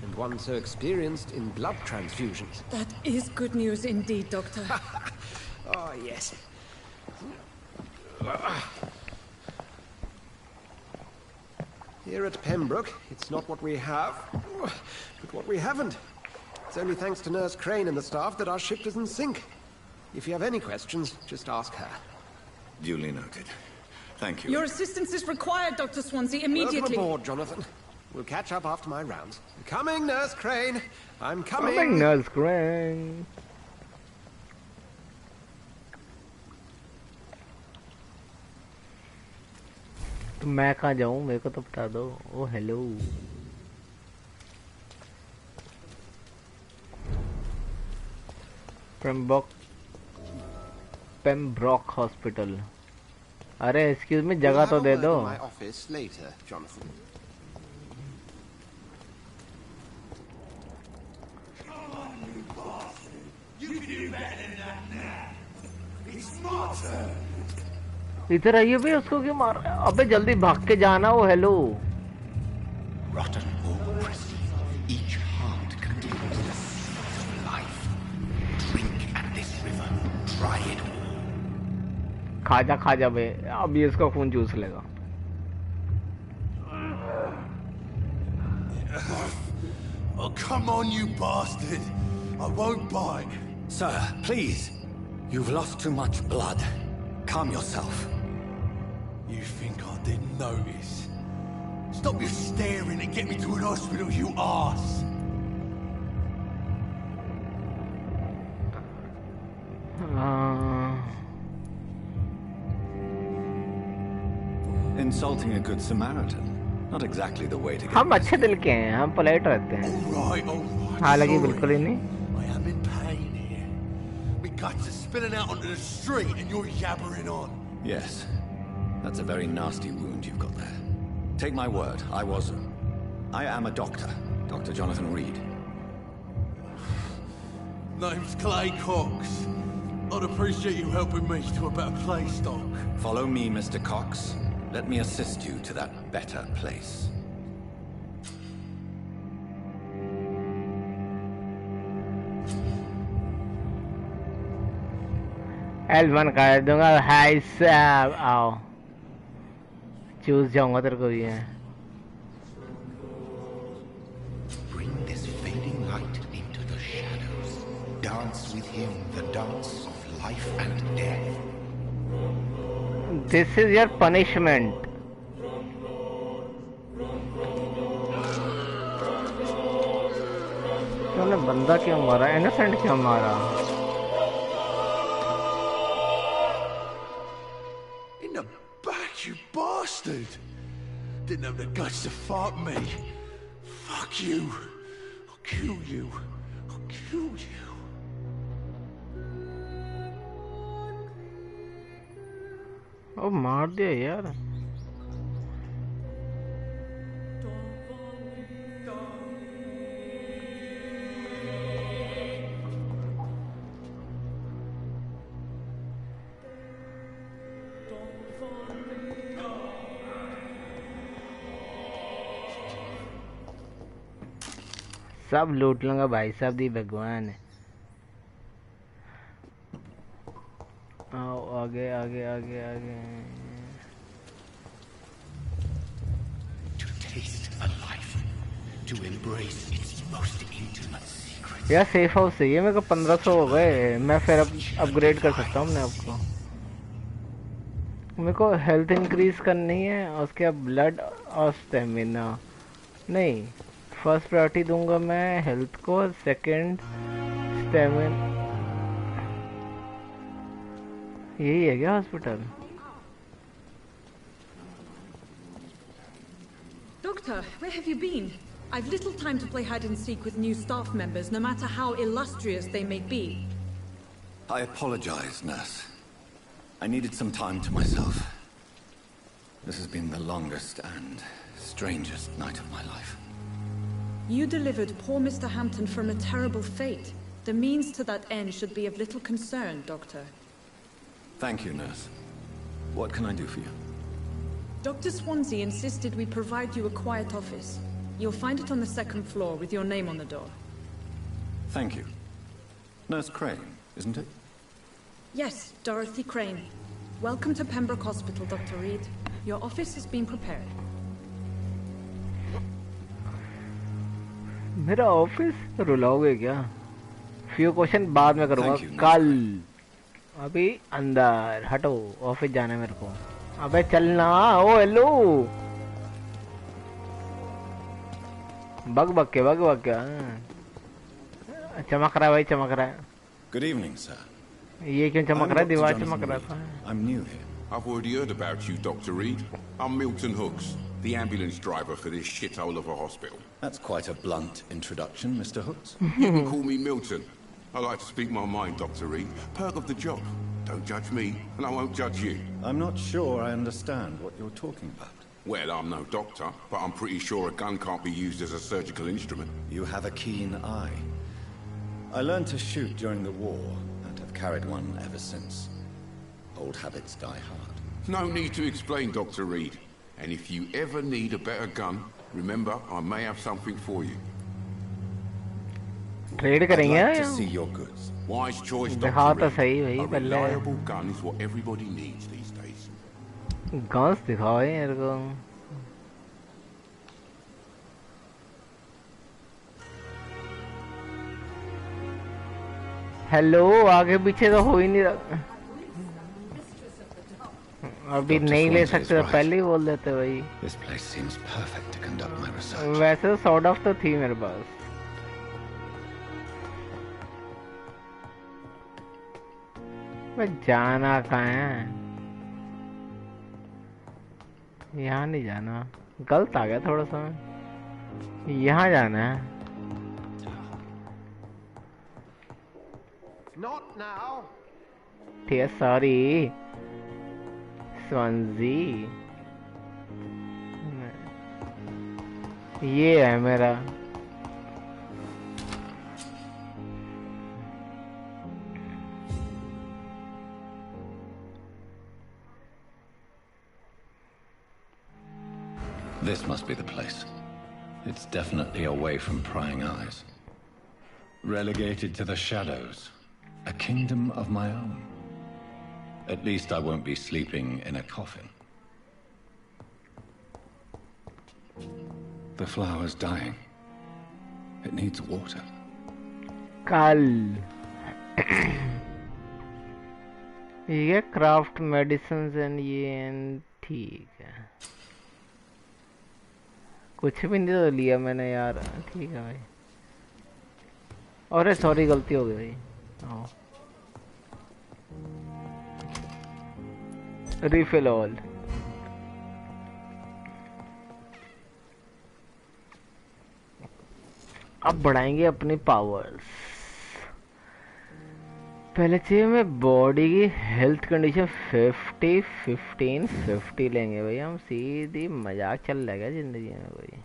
and one so experienced in blood transfusions. That is good news indeed, Doctor. Oh, yes. Here at Pembroke, it's not what we have, but what we haven't. It's only thanks to Nurse Crane and the staff that our ship doesn't sink. If you have any questions, just ask her. Duly noted. Thank you. Your assistance is required, Dr. Swansea, immediately. Welcome aboard, Jonathan. We'll catch up after my rounds. Coming, Nurse Crane. I'm coming. Coming, Nurse Crane. तो मैं कहाँ जाऊँ? मेरे को तो बता दो. Oh, hello. Pembroke Hospital. अरे एक्सक्यूज मी, जगह तो दे दो. My office later, Jonathan. इधर आइए भाई, उसको क्यों मार रहा है? अबे जल्दी भाग के जाना. वो hello. Rotten or pristine, each heart contains the seeds of life. Drink at this river, try it all. खा जा बे, अभी इसका खून चूस लेगा. Oh, come on, you bastard! I won't bite. Sir, please. You've lost too much blood. Calm yourself. You think I didn't notice? Stop your staring and get me to an hospital, you arse! Insulting a good Samaritan. Not exactly the way to get. हम अच्छे दिल के हैं, हम polite रहते हैं. All right. हालांकि बिल्कुल ही नहीं. I am in pain here. My guts are spilling out onto the street and you're yabbering on. Yes. That's a very nasty wound you've got there. Take my word, I am a doctor. Dr. Jonathan Reed. Name's Clay Cox. I'd appreciate you helping me to a better place, Doc. Follow me, Mr. Cox. Let me assist you to that better place. L1 कर दूंगा. हाय साहब, आओ. चूस जाऊंगा तेरे को भी है. Bring this fading light into the shadows. Dance with him the dance of life and death. This is your punishment. तूने बंदा क्यों मारा? इनोसेंट क्यों मारा? In the back, you bastard! Didn't have the guts to fuck me. Fuck you. I'll kill you. I'll kill you. ओ मार दिया यार. सब लूट लूंगा भाई साहब, दी भगवान है. आओ आगे आगे आगे आगे. To taste a life, to embrace its most intimate secrets. यार सेफ हाउस चाहिए मेरे को. 1500 हो गए. मैं फिर अपग्रेड कर सकता हूँ अपने आप को. मेरे को हेल्थ इंक्रीज करनी है, उसके बाद ब्लड और स्टेमिना. नहीं, फर्स्ट प्रायोरिटी दूंगा मैं हेल्थ को, सेकंड स्टेमिना. यही है क्या hospital? Doctor, where have you been? I've little time to play hide and seek with new staff members, no matter how illustrious they may be. I apologize, nurse. I needed some time to myself. This has been the longest and strangest night of my life. You delivered poor Mr. Hampton from a terrible fate. The means to that end should be of little concern, Doctor. Thank you, nurse. What can I do for you? Dr. Swansea insisted we provide you a quiet office. You'll find it on the second floor with your name on the door. Thank you. Nurse Crane, isn't it? Yes, Dorothy Crane. Welcome to Pembroke Hospital, Dr. Reed. Your office has been prepared. मेरा office रुलाओगे क्या? Few question बाद में करूँगा कल. अभी अंदर हटो, office जाना है मेरे को। अबे चलना। ओ हेलो, बग के चमक रहा है भाई, चमक रहा है। Good evening, sir. ये क्यों चमक I'm रहा है? Dr. दीवार Jonathan चमक रहा Reed. था। I'm new here. I've already heard about you, Dr. Reed. I'm Milton Hooks, the ambulance driver for this shithole of a hospital. That's quite a blunt introduction, Mr. Hooks. You can call me Milton. I like to speak my mind, Dr. Reed. Perk of the job. Don't judge me, and I won't judge you. I'm not sure I understand what you're talking about. Well, I'm no doctor, but I'm pretty sure a gun can't be used as a surgical instrument. You have a keen eye. I learned to shoot during the war, and have carried one ever since. Old habits die hard. No need to explain, Dr. Reed. And if you ever need a better gun, remember, I may have something for you. Trade I'd करेंगे like to यार? see your goods. Wise choice, दिखा Dr. तो Reed. सही भाई A पहले। reliable gun is what everybody needs these days. Guns दिखाओ यार को। हेलो, आगे पीछे तो हो ही नहीं रहा। अभी नहीं ले सकते तो पहले ही बोल देते भाई। This place seems perfect to conduct my research. वैसे तो सॉर्ट ऑफ तो थी मेरे पास। मैं जाना कहाँ है? यहाँ नहीं जाना, गलत आ गया थोड़ा सा। यहाँ जाना है। Not now. ठीक है, सॉरी स्वांजी। ये है मेरा। This must be the place. It's definitely away from prying eyes. Relegated to the shadows. A kingdom of my own. At least I won't be sleeping in a coffin. The flower's dying. It needs water. कल ये craft medicine and ये ठीक है। कुछ भी नहीं तो लिया मैंने यार। ठीक है भाई। अरे सॉरी, गलती हो गई भाई। आओ रिफिल ऑल। अब बढ़ाएंगे अपनी पावर्स। पहले चाहिए हमें बॉडी की हेल्थ कंडीशन 50, 15, 50 लेंगे भाई हम। सीधी मजाक चल रहा है जिंदगी में भाई।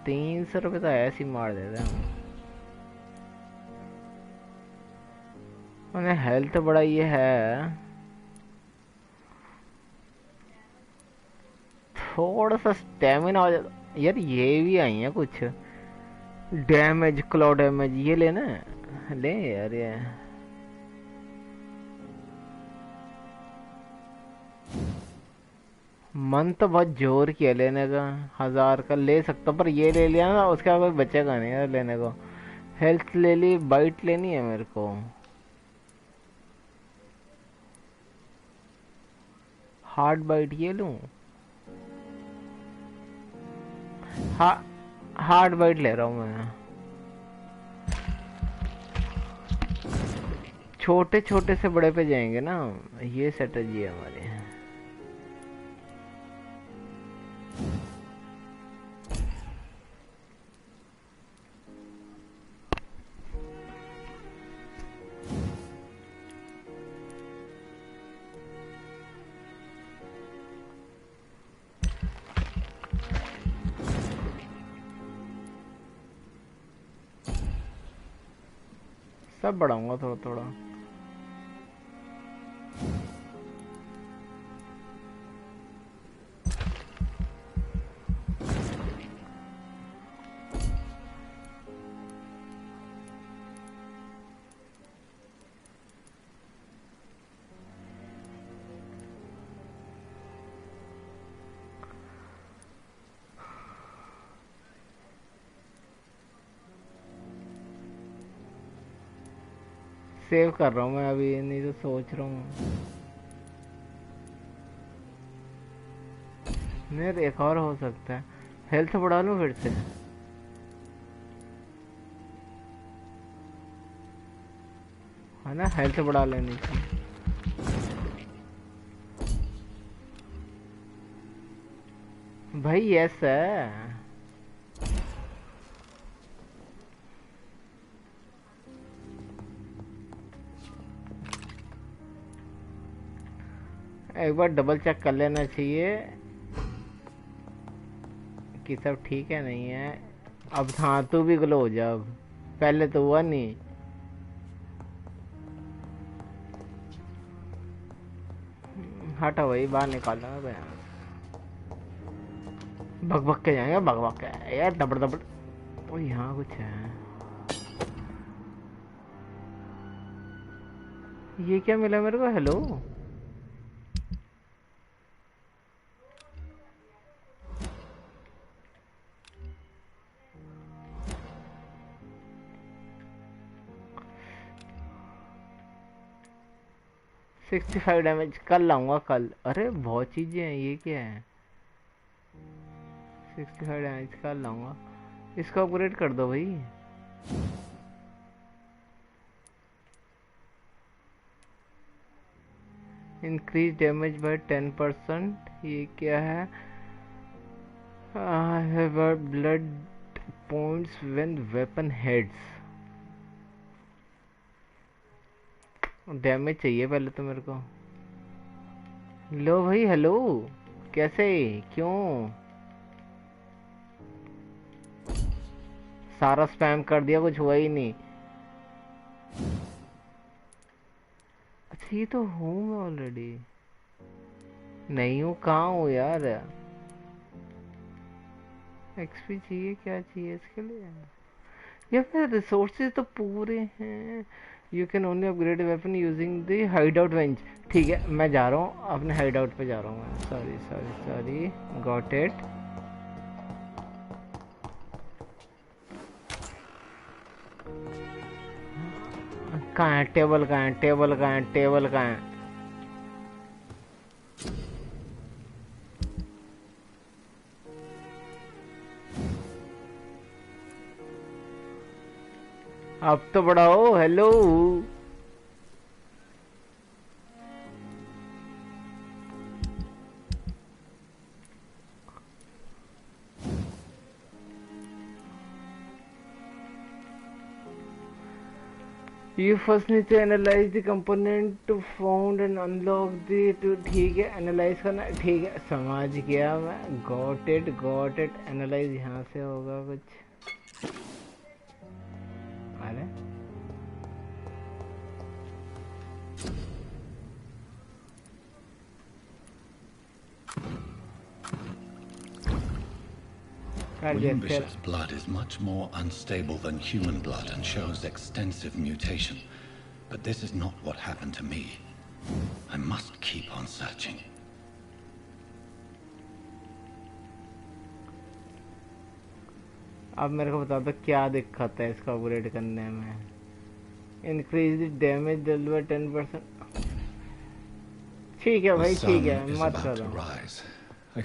300 रुपये तो ऐसे ही मार देते हैं हम। हेल्थ बड़ा ये है, थोड़ा सा स्टेमिना हो जाता यार। ये भी आई है कुछ डैमेज, क्लॉ डैमेज, ये लेना है? ले यार ये। मन तो बहुत जोर किया लेने का। 1000 का ले सकता पर ये ले लिया ना, उसका कोई बचेगा नहीं यार लेने को। हेल्थ ले ली, बाइट लेनी है मेरे को। हार्ड बाइट ये लूं? हार्ड बाइट ले रहा हूं मैं। छोटे छोटे से बड़े पे जाएंगे ना, ये स्ट्रेटजी है हमारी। सब बढ़ाऊंगा थोड़ा थोड़ा। सेव कर रहा हूँ मैं अभी, नहीं तो सोच रहा हूँ नहीं, एक और हो सकता है। हेल्थ बढ़ा लूँ फिर से। है ना, हेल्थ बढ़ा लेनी चाहिए। भाई यस है। एक बार डबल चेक कर लेना चाहिए कि सब ठीक है नहीं है। अब हाँ, तू भी ग्लो हो जा अब, पहले तो हुआ नहीं। हटा भाई, बाहर निकालना है यहाँ से। भग भग के जाएंगे, भग भग के यार, दबड़ दबड़। ओ यहाँ कुछ है। ये क्या मिला मेरे को? हेलो, सिक्सटी 65 डैमेज कल लाऊंगा कल। अरे बहुत चीजें हैं, ये क्या है? 65 डैमेज कल लाऊंगा। इसको अपग्रेड कर दो भाई। Increase damage bye 10%। ये क्या है? I have blood points when weapon heads. Damage चाहिए पहले तो मेरे को। लो भाई, हेलो, कैसे, क्यों? सारा स्पैम कर दिया, कुछ हुआ ही नहीं। अच्छा, ये तो हूँ मैं ऑलरेडी। नहीं हूँ, कहाँ हूँ यार? एक्सपी चाहिए, क्या चाहिए इसके लिए? या फिर रिसोर्सेज तो पूरे हैं। You can only upgrade weapon using the hideout वेंज। ठीक है, मैं जा रहा हूँ अपने हाइड आउट पे जा रहा हूँ मैं। Sorry sorry sorry, got it. कहाँ है टेबल? कहाँ है टेबल? कहाँ है टेबल? कहाँ है? अब तो बढ़ाओ। Hello, you first need to analyze the component to found and unlock the to। ठीक है, एनालाइज करना, ठीक है, समझ गया मैं। Got it got it. Analyse यहाँ से होगा कुछ। अरे William Bishop's blood is much more unstable than human blood and shows extensive mutation. But this is not what happened to me. I must keep on searching. अब मेरे को बता दो क्या दिक्कत है इसका अपग्रेड करने में। Increase the damage dealt by 10%। ठीक है भाई, ठीक है, मत करो,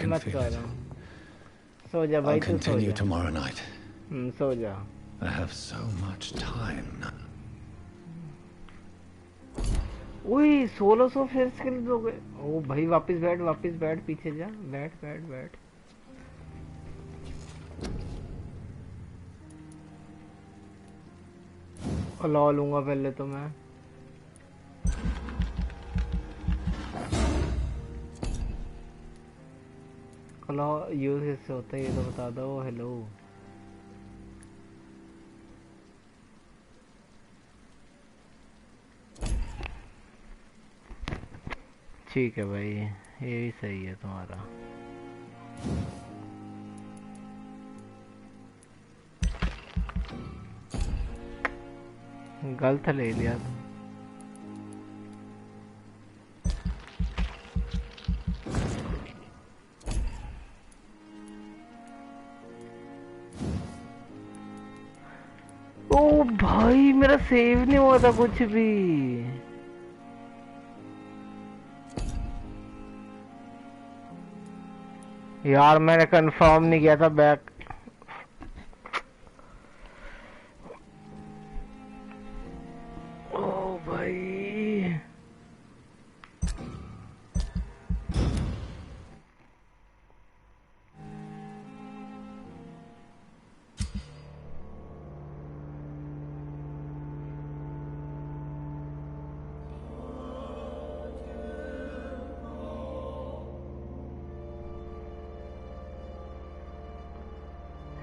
मत करो। सो जा भाई, तू सो जा। Tomorrow night. सो जा। I have so much time now. ओए 1600 फिर स्किल्स हो गए। ओ भाई, वापस बैठ, वापस बैठ, पीछे जा, बैठ बैठ बैठ। लॉ लूंगा पहले तो मैं। लॉ यूज कैसे होता है ये तो बता दो। हेलो, ठीक है भाई, ये भी सही है तुम्हारा। गलत ले लिया तुम। ओ भाई मेरा सेव नहीं हुआ था कुछ भी। यार मैंने कंफर्म नहीं किया था बैक। ओ भाई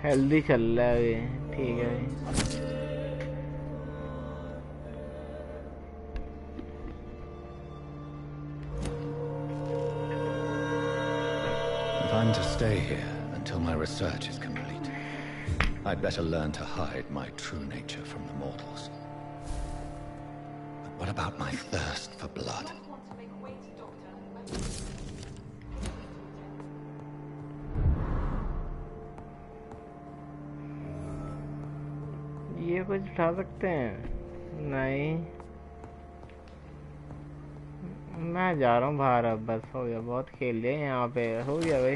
हेल्दी चल रहा है ये, ठीक है भाई। If I'm to stay here until my research is complete, I'd better learn to hide my true nature from the mortals. But what about my thirst for blood? ये कुछ उठा सकते हैं? नहीं, मैं जा रहा हूँ बाहर अब, बस हो गया, बहुत खेल लिए यहाँ पे, हो गया भाई।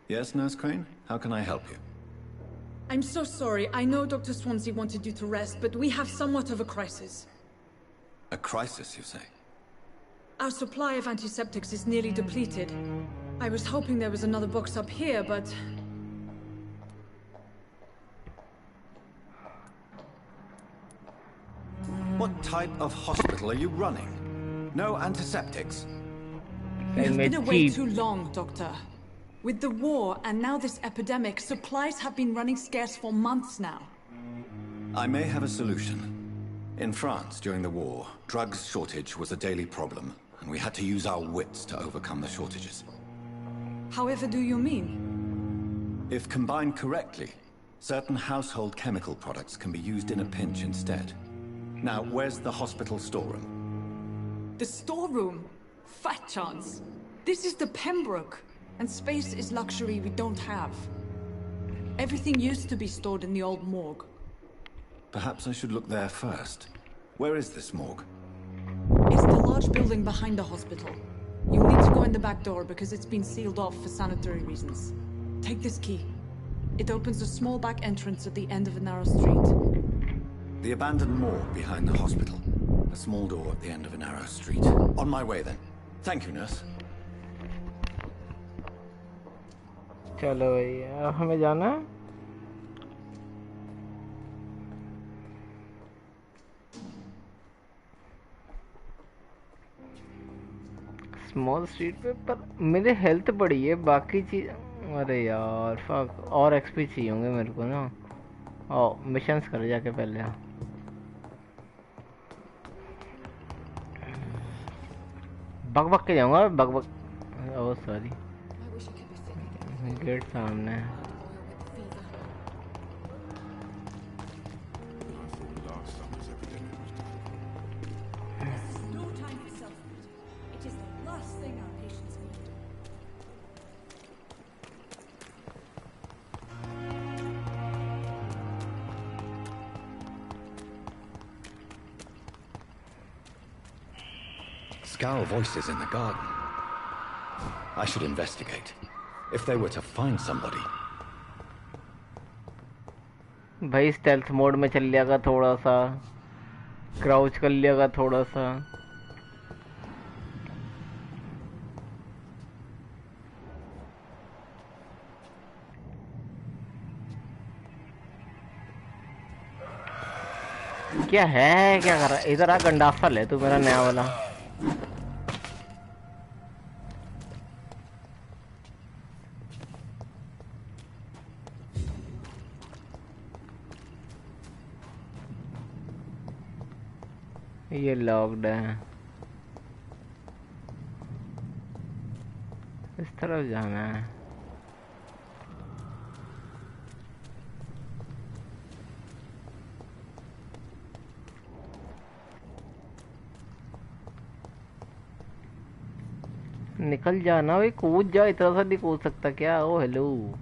Yes, Nurse Crane? How can I help you? I'm so sorry. I know Dr. Swansea wanted you to rest, but we have somewhat of a crisis. A crisis, you say? Our supply of antiseptics is nearly depleted. I was hoping there was another box up here, but... What type of hospital are you running? No antiseptics? You have been away too long, Doctor. With the war and now this epidemic, supplies have been running scarce for months now. I may have a solution. In France, during the war, drugs shortage was a daily problem, and we had to use our wits to overcome the shortages. However do you mean? If combined correctly, certain household chemical products can be used in a pinch instead. Now, where's the hospital storeroom? The storeroom? Fat chance. This is the Pembroke, and space is luxury we don't have. Everything used to be stored in the old morgue. Perhaps I should look there first. Where is this morgue? It's the large building behind the hospital. You'll need to go in the back door because it's been sealed off for sanitary reasons. Take this key. It opens a small back entrance at the end of a narrow street. The abandoned morgue behind the hospital. A small door at the end of a narrow street. On my way then. Thank you, nurse. चलो भैया, हमें जाना है। Small street पे, पर मेरे health बढ़ी है, बाकी चीज, अरे यार फक, और एक्सपी चाहिए होंगे मेरे को ना। ओ मिशंस कर जाके पहले। बक बक के जाऊंगा, बक बक। ओ सॉरी, गेट सामने है। Scowl voices in the garden. I should investigate. If they were to find somebody. भाई स्टेल्थ मोड में चल लिया थोड़ा सा, क्राउच कर लिया थोड़ा सा। क्या है, क्या कर रहा है? इधर आ गंडासा ले तू मेरा नया वाला। ये लॉक्ड है, इस तरफ जाना है। निकल जाना भाई, कूद जा, इतना सा नहीं कूद सकता क्या? ओ हेलो,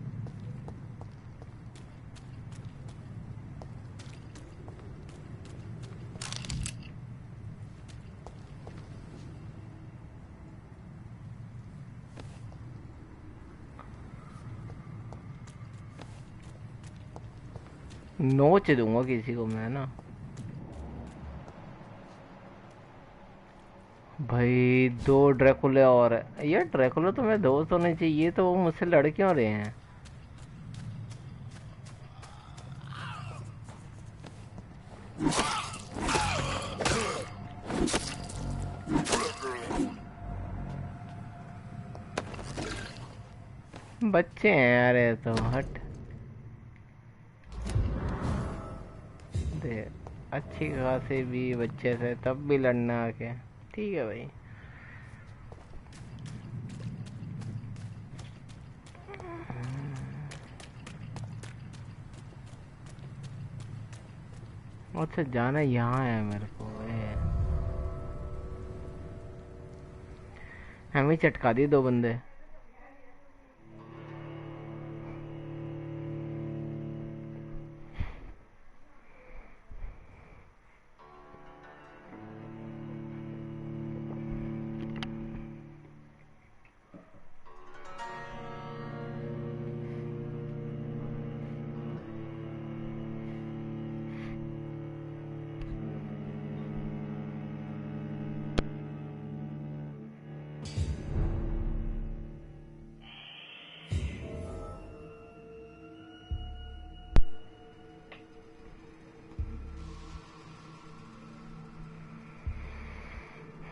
नोच दूंगा किसी को मैं ना भाई। 2 ड्रैकुला और है यार। ड्रैकुला तो मेरे दोस्त होने चाहिए, तो वो मुझसे लड़ क्यों रहे हैं? बच्चे हैं यार ये तो, हट दे। अच्छी खासी भी बच्चे थे तब भी लड़ना आके, ठीक है भाई। अच्छा जाना यहाँ है मेरे को। हमें चटका दी 2 बंदे।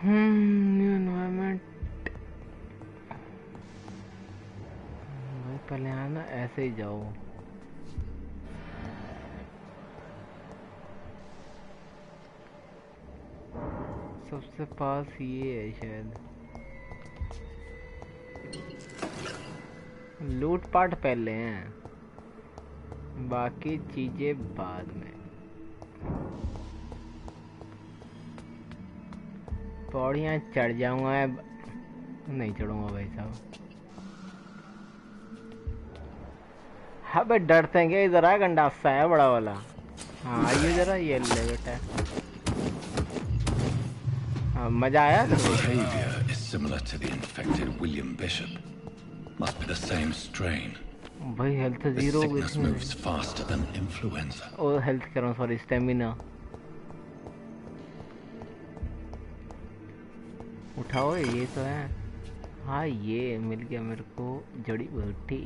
न्यू एनवायरनमेंट भाई, पहले आना ऐसे ही जाओ। सबसे पास ये है शायद। लूटपाट पहले हैं, बाकी चीजें बाद में। पौड़ियाँ चढ़ जाऊंगा, नहीं चढ़ूंगा भाई साहब। हाँ बे, डरते हैं क्या? इधर आ, गंडासा है बड़ा वाला। हाँ आइए जरा, ये ले बेटा। हाँ मजा आया? Behavior is similar to the infected William Bishop. Must be the same strain. भाई हेल्थ The जीरो हो sickness गई। moves faster than influenza. ओ हेल्थ कह रहा हूँ, सॉरी, स्टेमिना। उठाओ, ये तो है। हाँ ये मिल गया मेरे को, जड़ी बूटी।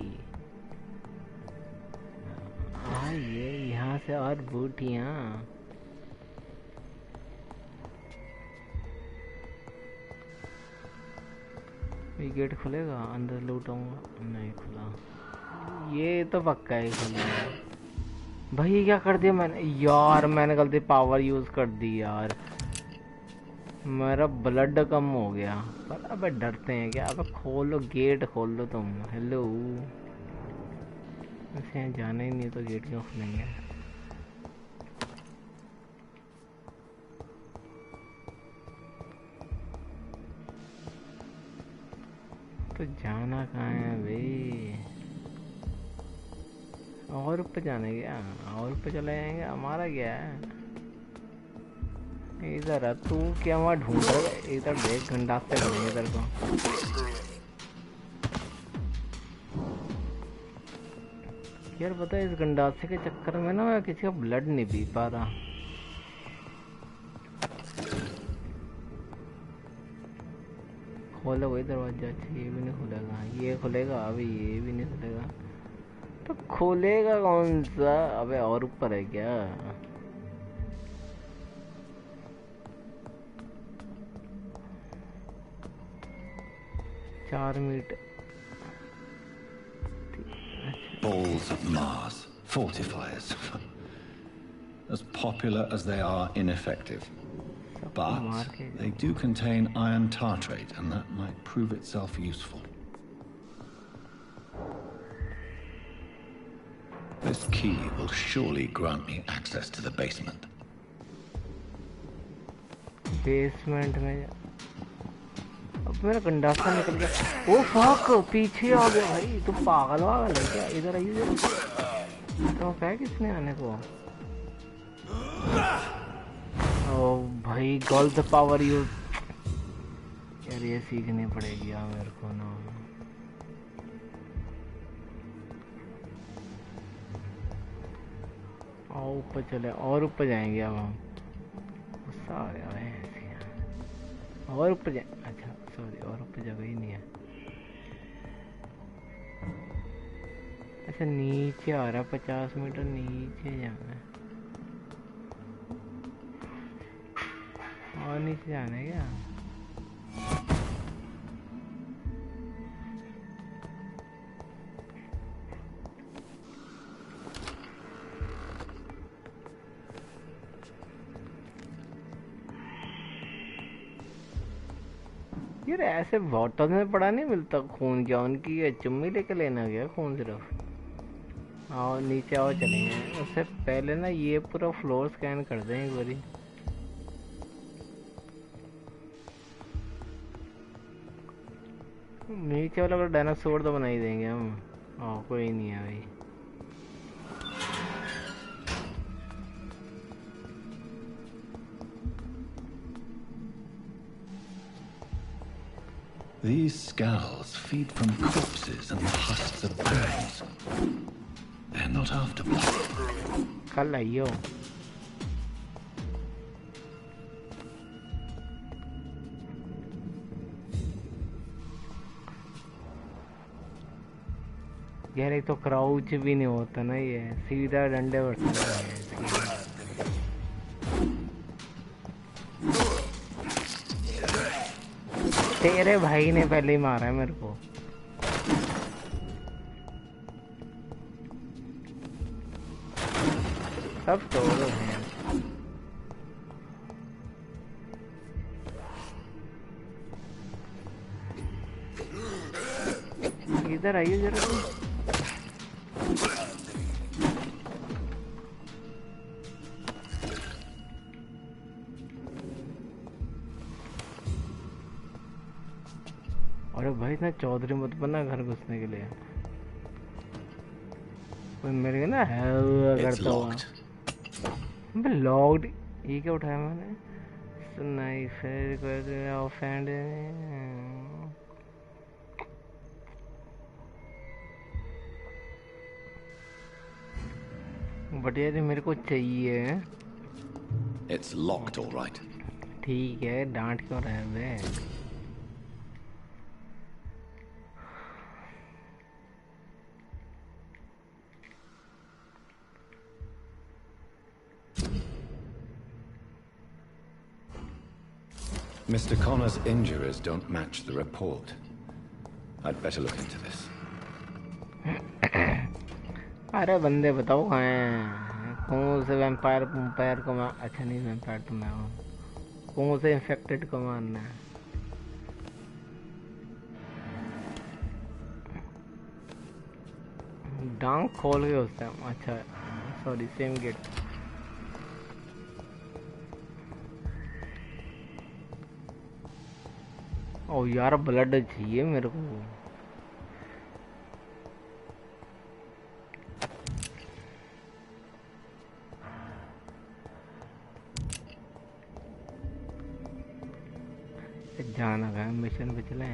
हाँ ये यहाँ से और बूटियाँ। ये गेट खुलेगा, अंदर लूटाऊंगा। नहीं खुला, ये तो पक्का ही खुला है। भाई ये क्या कर दिया मैंने यार? मैंने गलती पावर यूज कर दी यार, मेरा ब्लड कम हो गया। पर अबे डरते हैं क्या? अबे खोलो गेट, खोल लो तुम। हेलो, वैसे यहाँ जाना ही नहीं तो गेट क्यों खुलेंगे? तो जाना कहाँ है भाई? और ऊपर जाने क्या? और ऊपर चले जाएंगे, हमारा क्या है? इधर है तू, क्या वहाँ ढूंढ रहा है? इधर देख, घंटा से बनेंगे इधर को। यार पता है, इस गंडासे के चक्कर में ना मैं किसी का ब्लड नहीं पी पा रहा। खोलो वही दरवाजा। अच्छा ये भी नहीं खुलेगा, ये खुलेगा अभी, ये भी नहीं खुलेगा। तो खोलेगा कौन सा? अबे और ऊपर है क्या? Balls of Mars, fortifiers. As popular as they are ineffective. But they do contain iron tartrate, and that might prove itself useful. This key will surely grant me access to the basement. Basement में मेरा गंडासा निकल गया। Oh fuck, पीछे आ गया भाई, तू पागल वागल है क्या? इधर आइए तो क्या किसने आने को? ओ भाई गलत पावर यूज, यार ये सीखनी पड़ेगी यार मेरे को ना। और ऊपर चले, और ऊपर जाएंगे अब हम। गुस्सा आ रहा है ऐसे, और ऊपर जाए, अच्छा सॉरी, और ऊपर जगह ही नहीं है। अच्छा नीचे आ रहा, 50 मीटर नीचे जाना है। और नीचे जाना है क्या? यार ऐसे बॉटल में पड़ा नहीं मिलता खून क्या? उनकी चुम्मी लेके लेना गया खून सिर्फ। आओ नीचे आओ, चलेंगे। उससे पहले ना ये पूरा फ्लोर स्कैन कर दें एक बारी। नीचे वाला अगर डायनासोर तो बना ही देंगे हम। कोई नहीं है भाई। These skulls feed from corpses and the husks of birds. They're not after blood. कल आइयो। यार एक तो क्राउच भी नहीं होता ना, ये सीधा डंडे बरसाता है इसकी। तेरे भाई ने पहले ही मारा है मेरे को। सब तोड़ो हैं। इधर आइए जरा तुम। अरे भाई इतना चौधरी मत बना घर घुसने के लिए। कोई मेरे को ना हेल्प करता हुआ। लॉक्ड। ये क्या उठाया मैंने? Sniper offend. बट यार मेरे को चाहिए। It's locked, all right. ठीक है, डांट क्यों रहे बे? Mr. Connor's injuries don't match the report. I'd better look into this. अरे बंदे बताओ कहाँ हैं? कौन से वैम्पायर को मैं, अच्छा नहीं वैम्पायर तो मैं हूँ। कौन से इन्फेक्टेड को मारना है? डांग खोल के उससे, अच्छा सॉरी सेम गेट। ओ यार ब्लड चाहिए मेरे को। जाना है मिशन पे चले।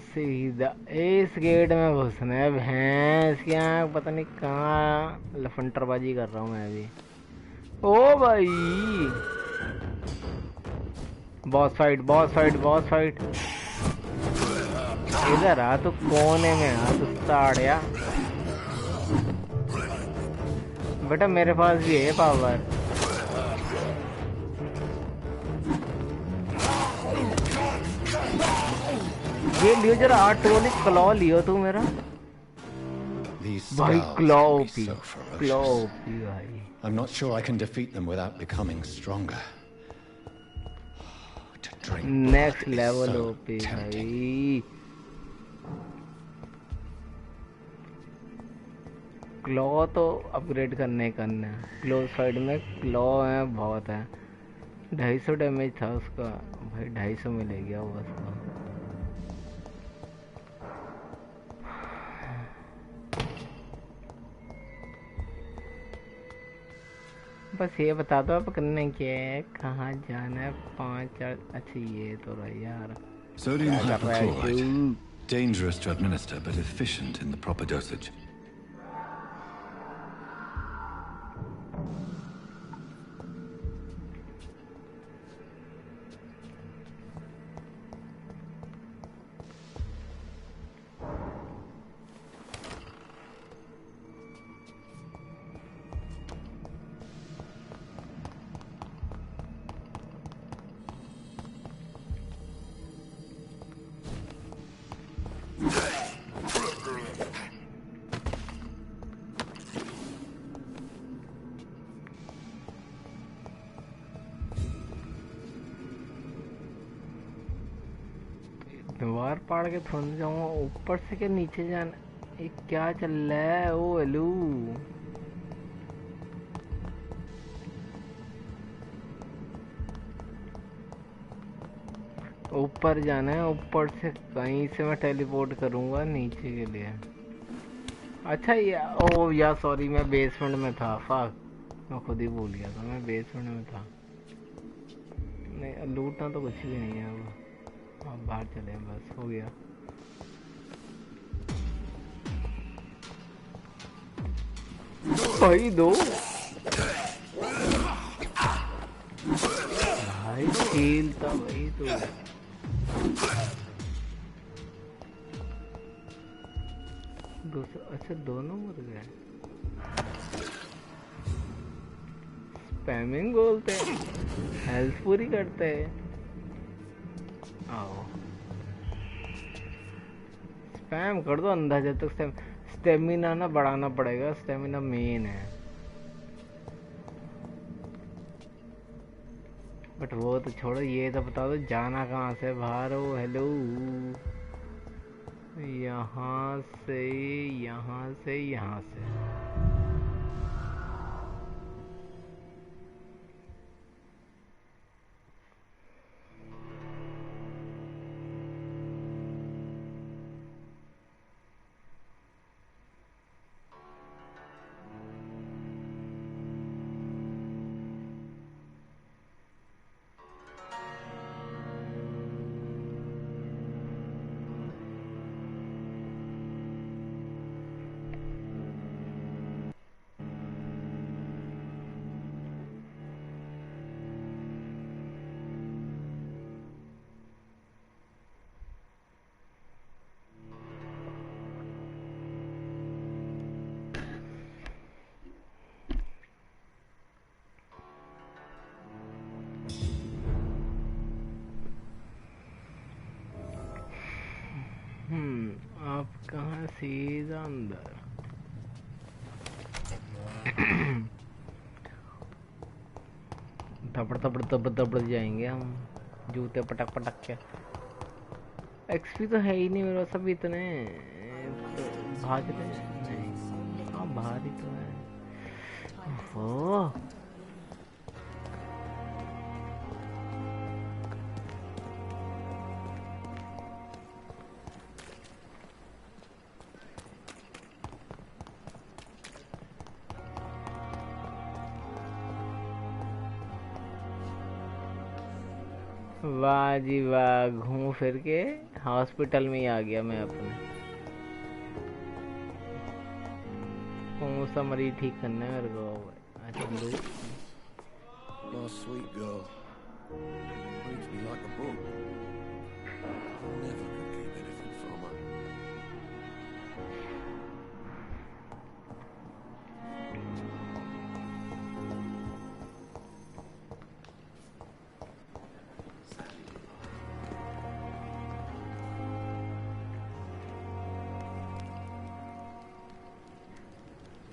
सीधा इस गेट में घुसना है। भैंस क्या पता नहीं कहाँ लफंटरबाजी कर रहा हूँ मैं अभी। ओ भाई boss fight, boss fight, boss fight. इधर आ तू, कोने में आ तू साड़िया। बेटा मेरे पास भी है पावर। ये लियो जरा, आर्टोनिक क्लॉ लियो तू मेरा भाई। क्लॉ भी भाई। I'm not sure I can defeat them without becoming stronger. Next level OP भाई। क्लॉ तो अपग्रेड करने क्लोज फाइट में क्लॉ है बहुत है। 250 डैमेज था उसका भाई, 250 मिले गया वो उसको। बस ये बता दो अब करने क्या है, कहाँ जाना है, 5-4। अच्छा ये तो रहा यार। Sodium hypochlorite. Dangerous to administer, but efficient in the proper dosage. दीवार पाड़ के थोड़ा जाऊंगा ऊपर से, क्या नीचे जाना? ये क्या चल रहा है? ओ हेलो, ऊपर जाना है। ऊपर से कहीं से मैं टेलीपोर्ट करूंगा नीचे के लिए। अच्छा ओ यार सॉरी, मैं बेसमेंट में था। फक, मैं खुद ही भूल गया था मैं बेसमेंट में था। नहीं लूटना तो कुछ भी नहीं है अब। अब बाहर चले, बस हो गया। भाई दो भाई खेलता भाई तो। अच्छा दोनों मर गए। स्पैमिंग बोलते हैं, हेल्थ पूरी करते हैं। आओ स्पैम कर दो अंदर जब तक स्टेमिना ना बढ़ाना पड़ेगा, स्टेमिना मेन है। बट वो तो छोड़ो, ये तो बता दो जाना कहाँ से बाहर हो। हेलो, यहाँ से यहाँ से यहाँ से। आप कहाँ? सीधा अंदर। थपड़ थपड़ थपड़ थपड़ जाएंगे हम, जूते पटक पटक के। एक्सपी तो है ही नहीं मेरा, सब इतने तो भाग रहे नहीं। हाँ भारी तो है। ओह वाह जी वाह, घूम फिर के हॉस्पिटल में ही आ गया मैं अपने। कौन सा मरीज ठीक करना है मेरे को? अच्छा लो। My sweet girl reads me like a book. Never could keep anything from her.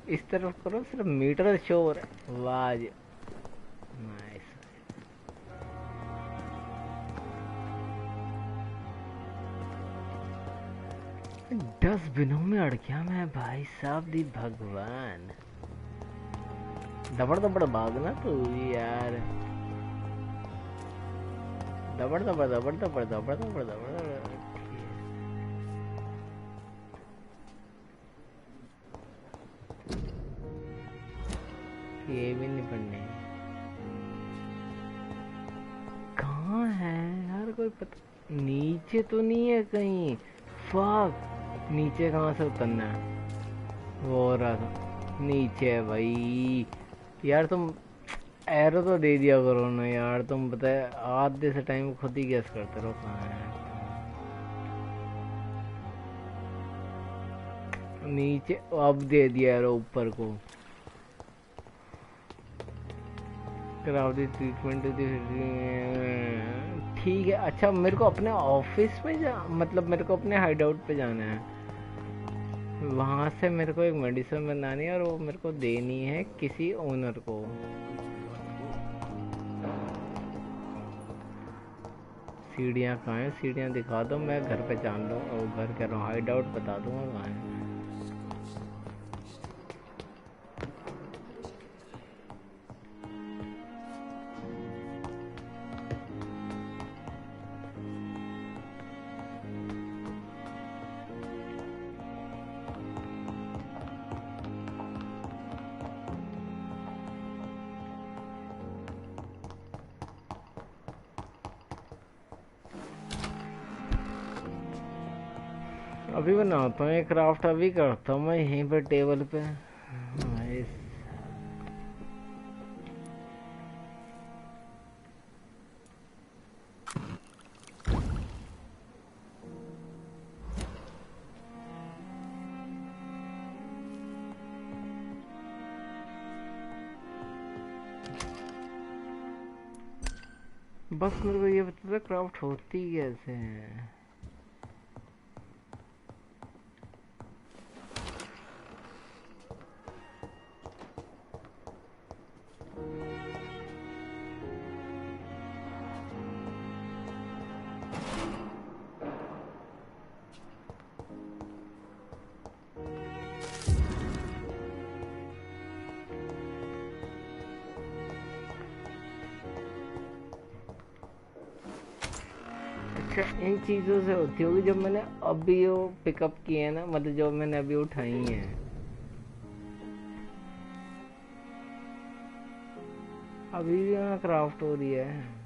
इस तरफ करो, सिर्फ मीटर शो हो रहा है। वाह जी नाइस। डस्टबिनों में अड़किया मैं भाई साहब दी भगवान। दबड़ दबड़ भागना तू यार, दबड़ दबड़ दबड़ दबड़ दबड़ दबड़ दबड़। ये भी नहीं पढ़ने। कहाँ है यार, कोई पता नीचे तो नहीं है कहीं। फक, नीचे कहाँ से उतरना है? वो हो रहा था नीचे है भाई। यार तुम एरो तो दे दिया करो ना यार, तुम पता है आधे से टाइम खुद ही गैस करते रहो कहाँ है। नीचे अब दे दिया एरो ऊपर को। क्राउडी ट्रीटमेंट ठीक है। अच्छा मेरे को अपने ऑफिस में मतलब मेरे को अपने हाइड आउट पे जाना है। वहाँ से मेरे को एक मेडिसिन बनानी है और वो मेरे को देनी है किसी ओनर को। सीढ़ियाँ कहाँ हैं? सीढ़ियाँ दिखा दो, मैं घर पे जान लूँ। और घर कह रहा हूँ, हाइड आउट बता दूँगा कहाँ है। अभी बनाता हूँ, एक क्राफ्ट अभी करता हूँ मैं यहीं पर टेबल पे। बस मेरे को ये बता क्राफ्ट होती कैसे है। इन चीज़ों से होती होगी जब मैंने अभी वो पिकअप किए हैं ना, मतलब जो मैंने अभी उठाई हैं। अभी भी यहाँ क्राफ्ट हो रही है।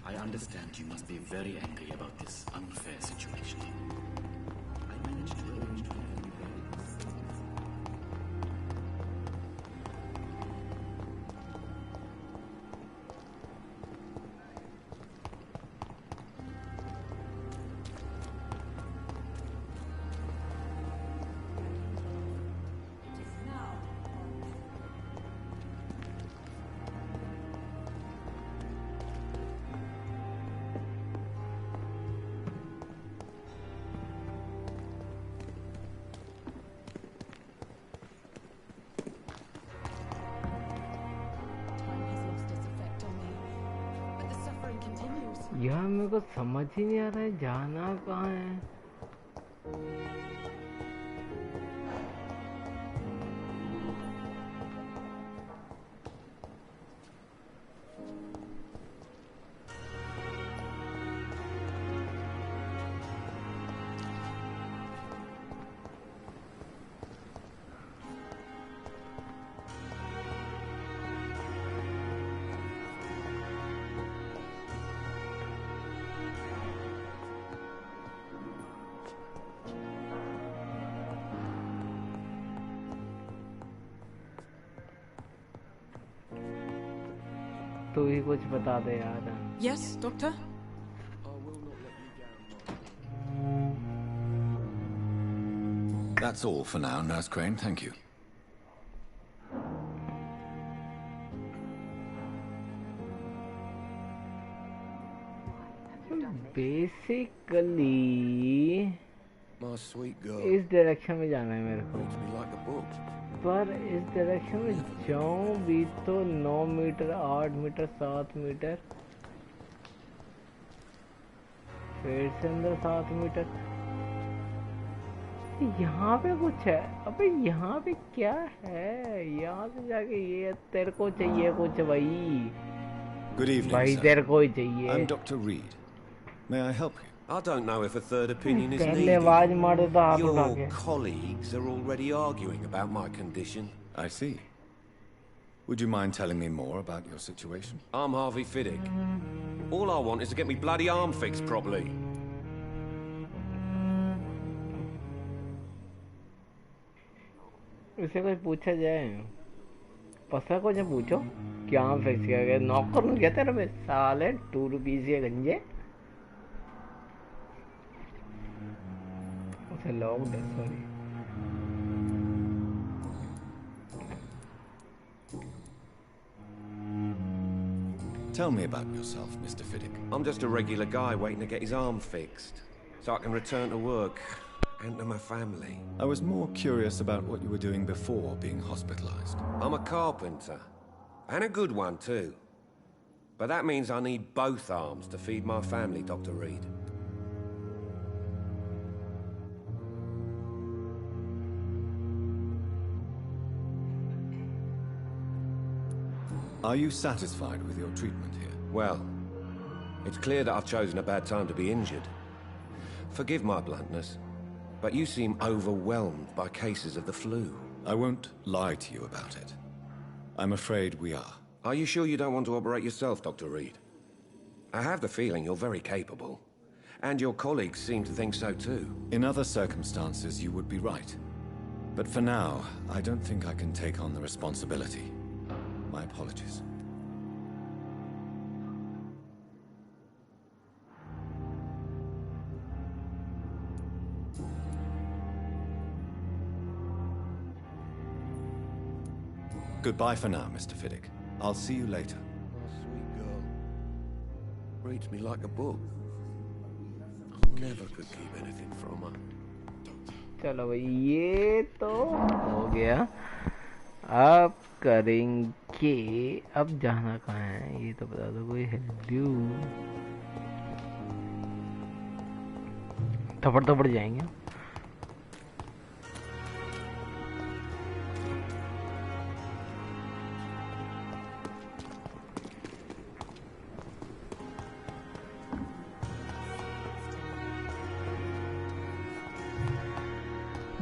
I understand you must be very angry about this unfair situation. I managed to arrange to have you buried. यार मेरे को समझ ही नहीं आ रहा है जाना कहाँ है। तू ही कुछ बता दे यार. Yes, Doctor? That's all for now, Nurse Crane. Thank you. Basically, My sweet girl. इस डायरेक्शन में जाना है मेरे को. Reads me like a book. पर इस डायरेक्शन में जाऊं भी तो 9 मीटर, 8 मीटर, 7 मीटर, फिर से अंदर 7 मीटर. यहाँ पे कुछ है. अबे यहाँ पे क्या है? यहाँ से जाके ये तेरे को चाहिए कुछ भाई. Good evening, भाई sir. तेरे को ही चाहिए. I'm Dr. Reed. May I help you? I don't know if a third opinion is पहले needed. आवाज मार देता हाथ उठा के. Your colleagues are already arguing about my condition. I see. Would you mind telling me more about your situation? I'm Harvey Fiddick. All I want is to get me bloody arm fixed properly. उसे कुछ पूछा जाए. पसा को जब पूछो क्या fix किया गया. नौकर नहीं कहते ना साले 2 रुपीस के गंजे. उसे लॉक्ड है. Sorry. Tell me about yourself, Mr. Fiddick. I'm just a regular guy waiting to get his arm fixed, so I can return to work and to my family. I was more curious about what you were doing before being hospitalized. I'm a carpenter, and a good one too. But that means I need both arms to feed my family, Dr. Reed. Are you satisfied with your treatment here? Well, it's clear that I've chosen a bad time to be injured. Forgive my bluntness, but you seem overwhelmed by cases of the flu. I won't lie to you about it. I'm afraid we are. Are you sure you don't want to operate yourself, Dr. Reed? I have the feeling you're very capable, and your colleagues seem to think so too. In other circumstances, you would be right. But for now, I don't think I can take on the responsibility. My apologies. Goodbye for now, Mr. Fiddick. I'll see you later. My sweet girl. Reads me like a book. Never could keep anything from her. चलो भाई ये तो हो गया. अब करेंगे. अब जाना कहाँ है ये तो बता दो. कोई हेल्यू थपड़ थपड़ जाएंगे.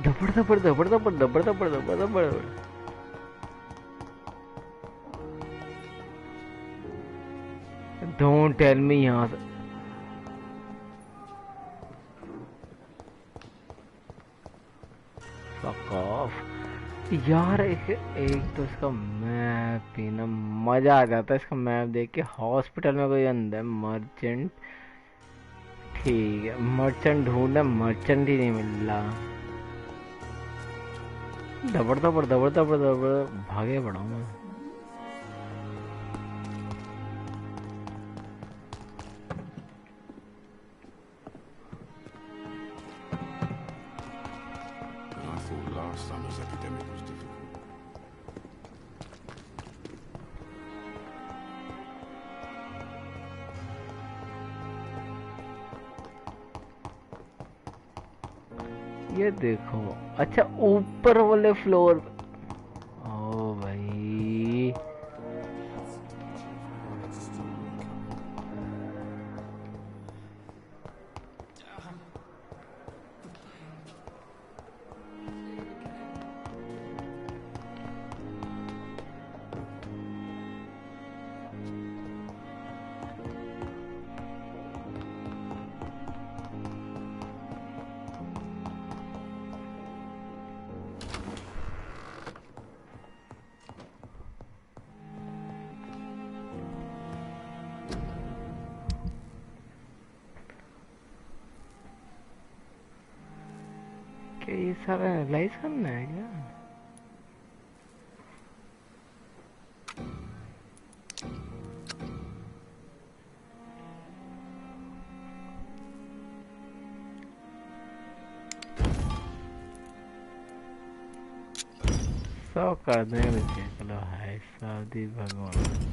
धपड़ धपड़ धपड़ धपड़ धपड़ धपड़ धपड़ धपड़. Don't tell me यहाँ से. Fuck off. यार एक तो इसका मैप ही ना मजा आ जाता है. इसका मैप देख के. हॉस्पिटल में कोई अंदर मर्चेंट. ठीक है मर्चेंट ढूंढना. मर्चेंट ही नहीं मिल रहा. दबड़ दबड़ दबड़ दबड़ दबड़ भागे पड़ा हूँ मैं. Last summer's epidemic was difficult. ये देखो. अच्छा ऊपर वाले फ्लोर. ओ भाई सारा एनालाइज करना है क्या? सब कर देंगे बच्चे। चलो हाय सादी भगवान।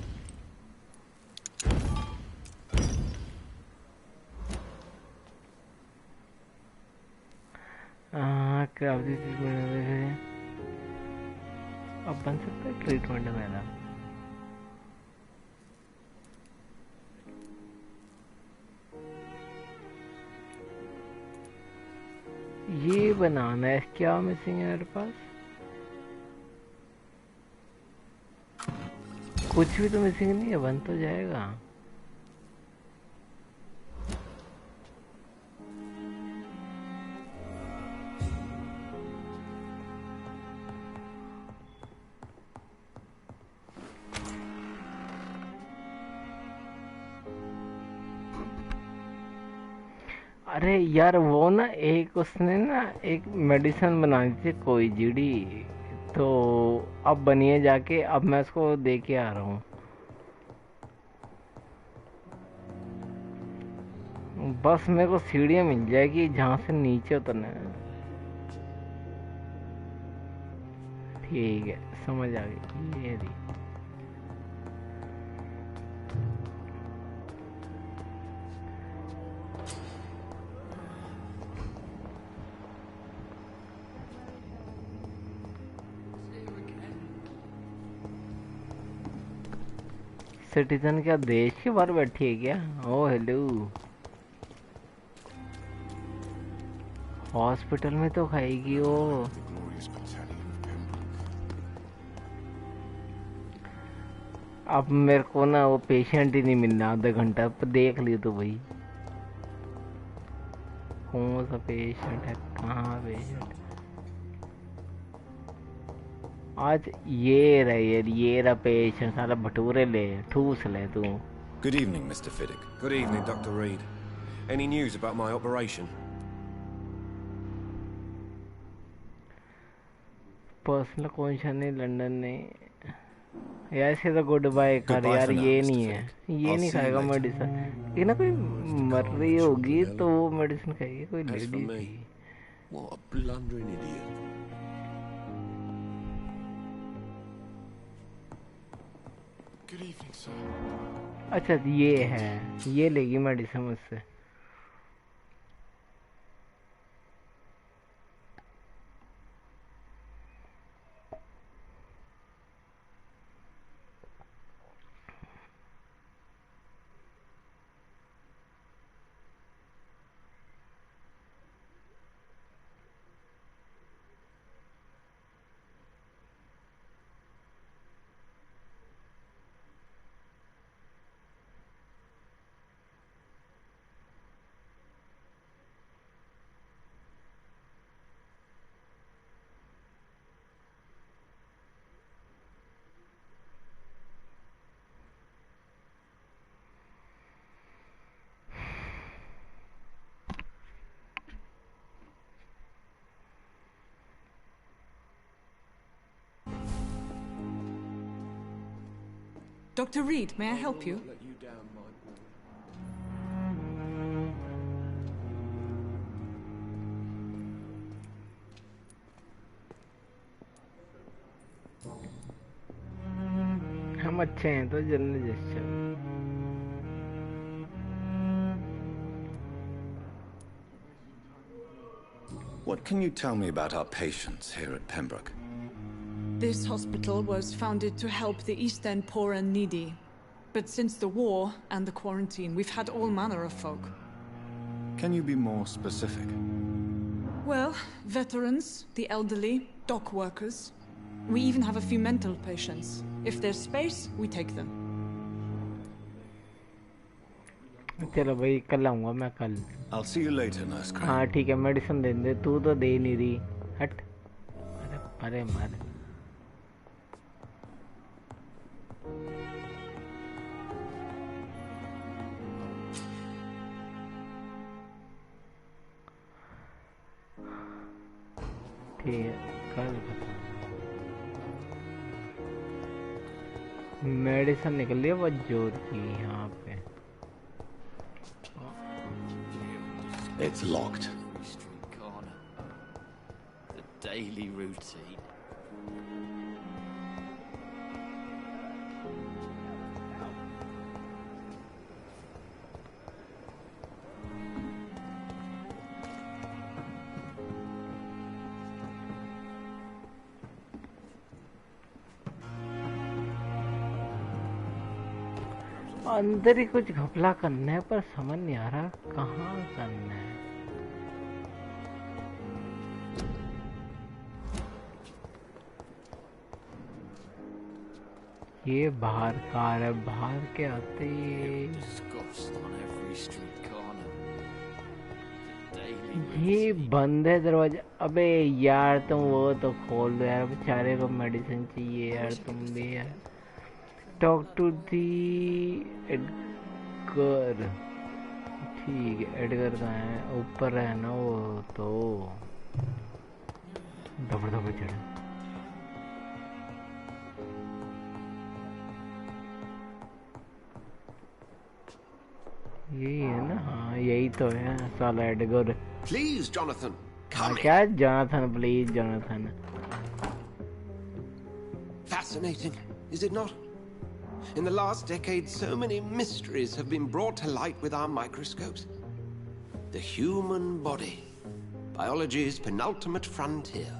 हाँ क्राफ्टी ट्रीटमेंट अब बन सकता है ट्रीटमेंट मेरा। ये बनाना है, क्या मिसिंग है मेरे पास? कुछ भी तो मिसिंग नहीं है, बन तो जाएगा। अरे यार वो ना एक उसने ना एक मेडिसिन बनाई थी कोई जीडी, तो अब बनिए जाके, अब मैं उसको दे के आ रहा हूँ। बस मेरे को सीढ़ियाँ मिल जाएगी जहाँ से नीचे उतरना है। ठीक है समझ आ गई। ये रही। सिटीजन क्या देश के बाहर बैठी है क्या? ओ हेलो। हॉस्पिटल में तो खाएगी वो। अब मेरे को ना वो पेशेंट ही नहीं मिलना आधा घंटा पर देख लियो तो भाई कौन सा पेशेंट है, कहाँ पेशेंट। आज ये रहा पेशेंट, सारा भटूरे ले ठूस ले तू। Good evening, Mr. Fiddick. Good evening, Dr. Reed. Any news about my operation? Personal कौन नहीं लंदन ने यार इसे तो गुड बाय कर यार। ये नहीं है, ये नहीं खाएगा मेडिसिन। ये ना कोई मर रही होगी तो वो मेडिसिन खाएगी, कोई लेडी थी। What a blundering idiot. Good evening, sir. अच्छा ये है, ये लेगी मेडिसिन मुझसे। Dr. Reed, may I help you? हम अच्छे हैं तो journalist. What can you tell me about our patients here at Pembroke? This hospital was founded to help the East End poor and needy. But since the war and the quarantine, we've had all manner of folk. Can you be more specific? Well, veterans, the elderly, dock workers. We even have a few mental patients. If there's space, we take them. चलो भाई कल आऊँगा मैं कल। I'll see you later, Nurse Crane. हाँ ठीक है, medicine दे दे, तू तो दे नहीं रही। हट। अरे मार। मेडिसिन निकल रही है वजूद की यहाँ पे। It's locked. Street corner. The daily routine. अंदर ही कुछ घपला करना है पर समझ नहीं आ रहा कहाँ करना है। ये बाहर कार है, बाहर के आते ये बंद है दरवाजा। अबे यार तुम वो तो खोल दो यार, बेचारे को मेडिसिन चाहिए यार। तुम भी यार टॉक टू दी एडगर। ठीक है, एडगर कहाँ है? ऊपर है ना वो तो। दबड़ दबड़ चढ़े। यही है ना? हाँ यही तो है साला एडगर। प्लीज जॉनथन, क्या Jonathan? Please Jonathan. Fascinating, is it not? In the last decade, so many mysteries have been brought to light with our microscopes. The human body, biology's penultimate frontier.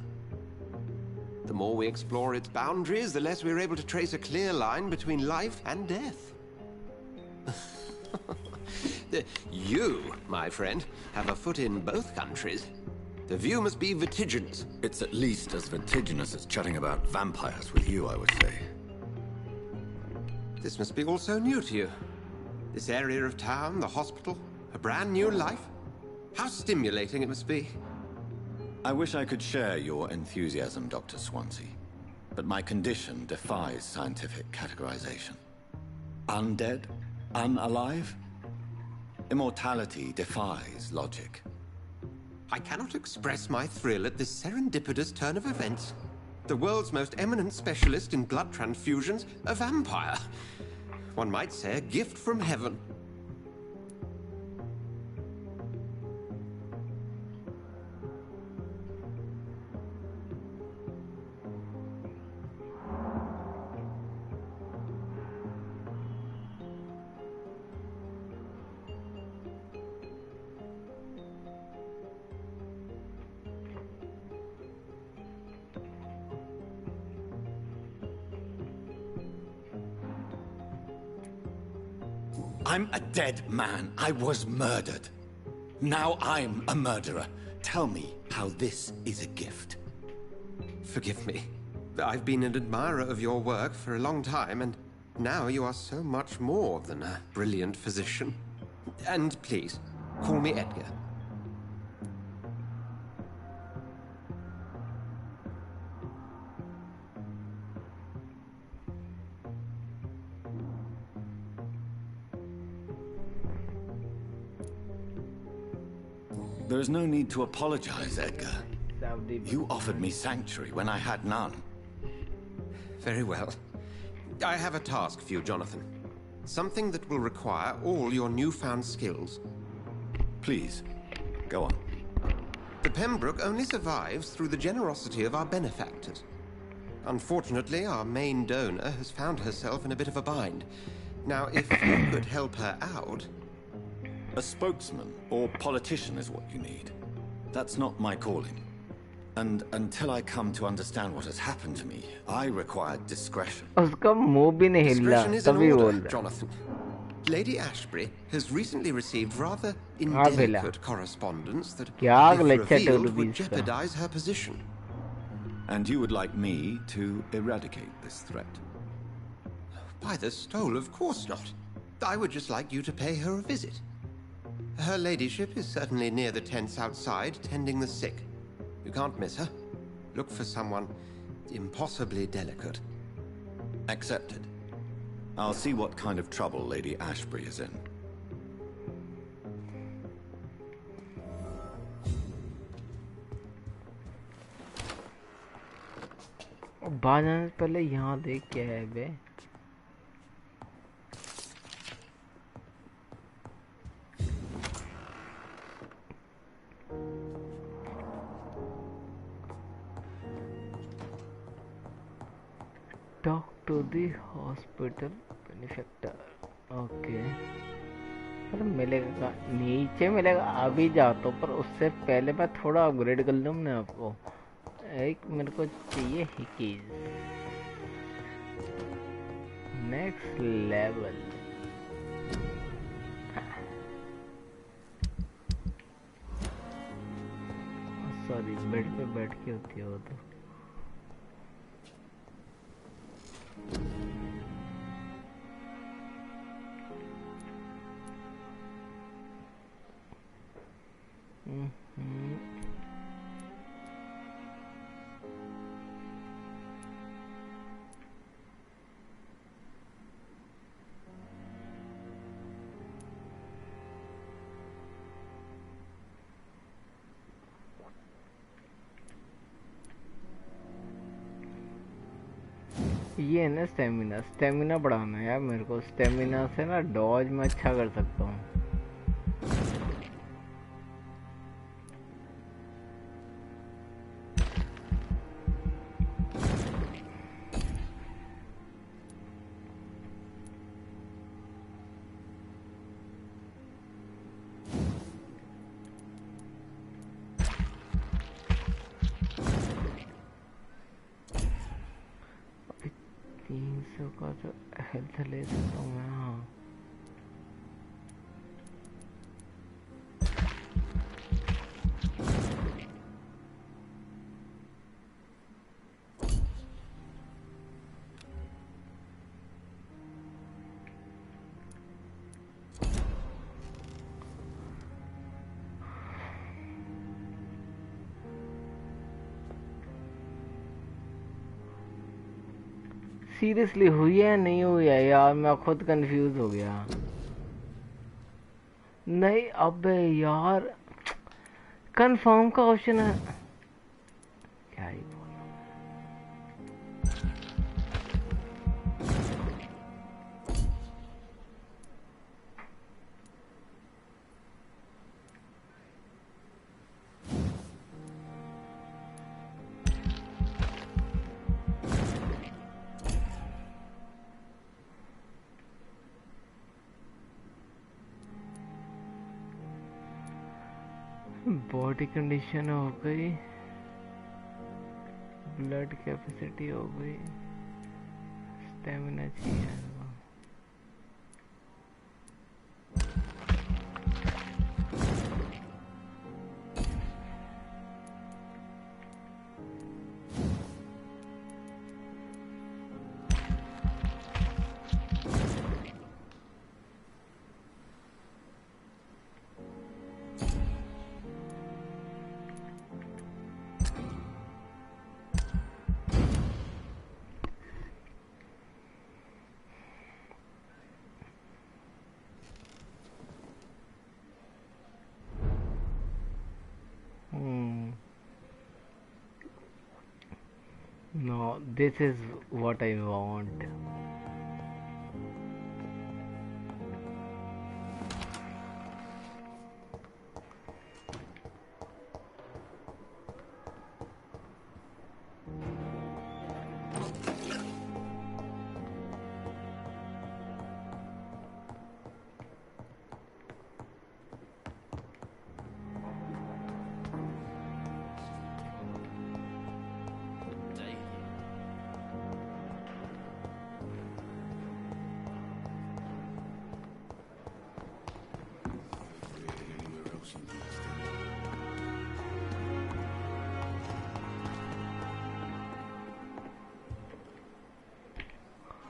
The more we explore its boundaries, the less we're able to trace a clear line between life and death. You, my friend, have a foot in both countries. The view must be vertiginous. It's at least as vertiginous as chatting about vampires with you, I would say. This must be all so new to you. This area of town, the hospital, a brand new life. How stimulating it must be. I wish I could share your enthusiasm, Dr. Swansea. But my condition defies scientific categorization. Undead? Unalive? Immortality defies logic. I cannot express my thrill at this serendipitous turn of events. The world's most eminent specialist in blood transfusions, a vampire. One might say a gift from heaven. I'm a dead man. I was murdered. Now I'm a murderer. Tell me how this is a gift. Forgive me. I've been an admirer of your work for a long time, and now you are so much more than a brilliant physician. And please, call me Edgar. There is no need to apologize, Edgar. You offered me sanctuary when I had none. Very well. I have a task for you, Jonathan. Something that will require all your newfound skills. Please, go on. The Pembroke only survives through the generosity of our benefactors. Unfortunately, our main donor has found herself in a bit of a bind. Now, if you could help her out... A spokesman or politician is what you need. That's not my calling. And until I come to understand what has happened to me, I require discretion. उसका मुंह भी नहीं हिला तभी बोल रहा। Jonathan. Lady Ashbury has recently received rather indelicate correspondence that, if revealed, would jeopardize her position. And you would like me to eradicate this threat? By the stole, of course not. I would just like you to pay her a visit. Her ladyship is certainly near the tents outside, tending the sick. You can't miss her. Look for someone impossibly delicate. Accepted. I'll see what kind of trouble Lady Ashbury is in. बाजाने से पहले यहाँ देख क्या है बे? Talk to the hospital benefactor. Okay. पर मिलेगा नीचे मिलेगा अभी जाता हूँ पर उससे पहले मैं थोड़ा अपग्रेड कर लूँ ना आपको एक मेरे को चाहिए hickeys next level sorry bed पे बैठ के होती है वो तो ये है ना स्टेमिना बढ़ाना है यार मेरे को स्टेमिना से ना डॉज में अच्छा कर सकता हूँ का जो हेल्थ ले सकता हूँ मैं हाँ सीरियसली हुई है नहीं हुई है यार मैं खुद कंफ्यूज हो गया नहीं अबे यार कंफर्म का ऑप्शन है क्या ही बॉडी कंडीशन हो गई ब्लड कैपेसिटी हो गई स्टेमिना चाहिए No, this is what I want.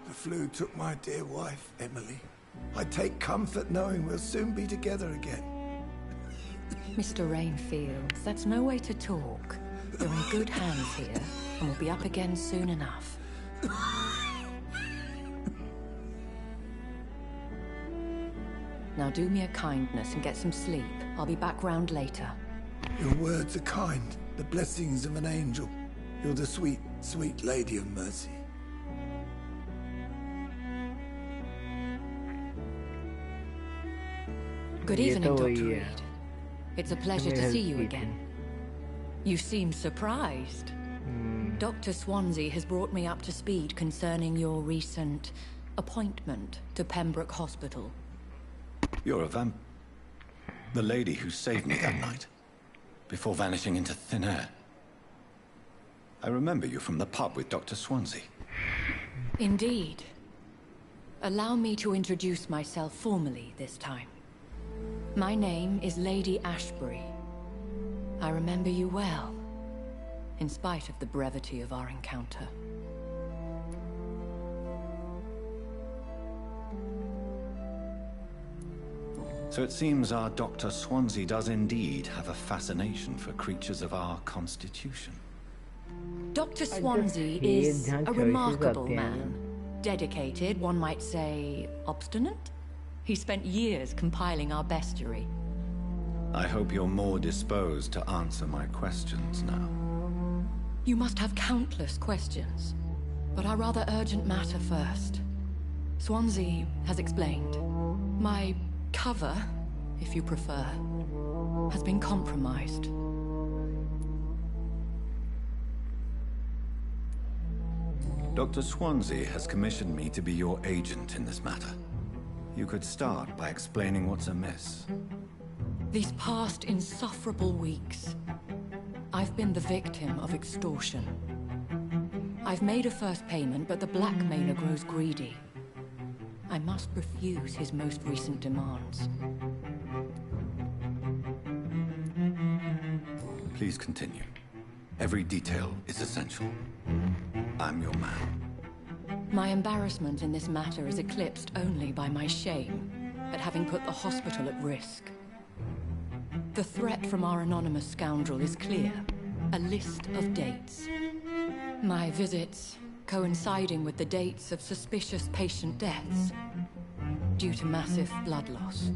The flu took my dear wife, Emily. I take comfort knowing we'll soon be together again. Mr. Rainfield, that's no way to talk. You're in good hands here, and we'll be up again soon enough. Now do me a kindness and get some sleep. I'll be back round later. Your words are kind, the blessings of an angel. You're the sweet, sweet lady of mercy. Good evening, Dr. Reed. It's a pleasure to see you again. You seem surprised. Dr. Swansea has brought me up to speed concerning your recent appointment to Pembroke Hospital. You're a the lady who saved me that night, before vanishing into thin air. I remember you from the pub with Dr. Swansea. Indeed. Allow me to introduce myself formally this time. My name is Lady Ashbury. I remember you well, in spite of the brevity of our encounter. So it seems our Dr. Swansea does indeed have a fascination for creatures of our constitution. Dr. Swansea is a remarkable man. Dedicated, one might say, obstinate? He spent years compiling our bestiary. I hope you're more disposed to answer my questions now. You must have countless questions, but our rather urgent matter first. Swansea has explained. My cover, if you prefer, has been compromised. Dr. Swansea has commissioned me to be your agent in this matter. You could start by explaining what's amiss. These past insufferable weeks, I've been the victim of extortion. I've made a first payment, but the blackmailer grows greedy. I must refuse his most recent demands. Please continue. Every detail is essential. I'm your man. My embarrassment in this matter is eclipsed only by my shame at having put the hospital at risk. The threat from our anonymous scoundrel is clear. A list of dates. My visits coinciding with the dates of suspicious patient deaths due to massive blood loss.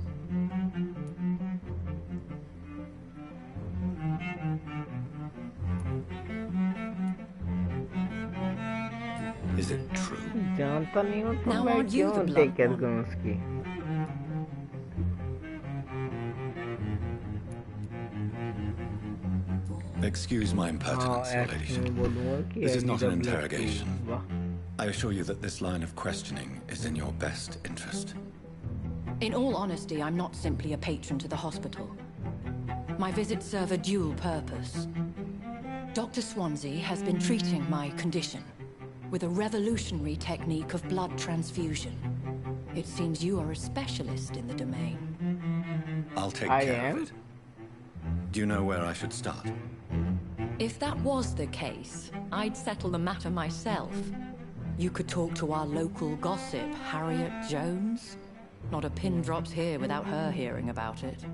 Is it true? जानता नहीं हूँ तो Now मैं aren't you the क्यों blood take care one? करूँ उसकी? Excuse my impertinence, Your Ladyship. This is not an interrogation. I assure you that this line of questioning is in your best interest. In all honesty, I'm not simply a patron to the hospital. My visits serve a dual purpose. Dr. Swansea has been treating my condition with a revolutionary technique of blood transfusion. It seems you are a specialist in the domain. I'll take care of it. Do you know where I should start? If that was the case, I'd settle the matter myself. You could talk to our local gossip, Harriet Jones. Not a pin drops here without her hearing about it.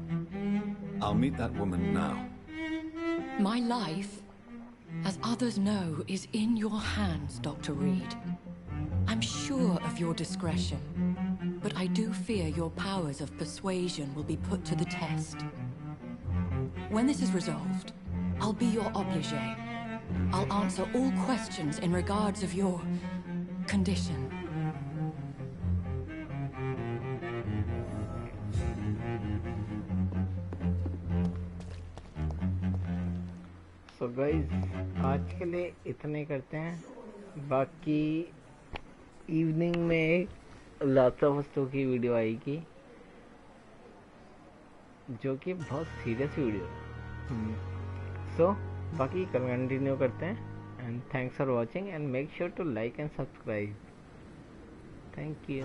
I'll meet that woman now. My life, as others know, is in your hands, Dr. Reed. I'm sure of your discretion, but I do fear your powers of persuasion will be put to the test. When this is resolved, I'll be your obligé. I'll answer all questions in regards of your condition. So guys, आज के लिए इतने करते हैं. बाकी evening में last of us 2 की video आएगी, जो कि बहुत सीरियस वीडियो है. सो बाकी कल कंटिन्यू करते हैं. And thanks for watching and make sure to like and subscribe. Thank you.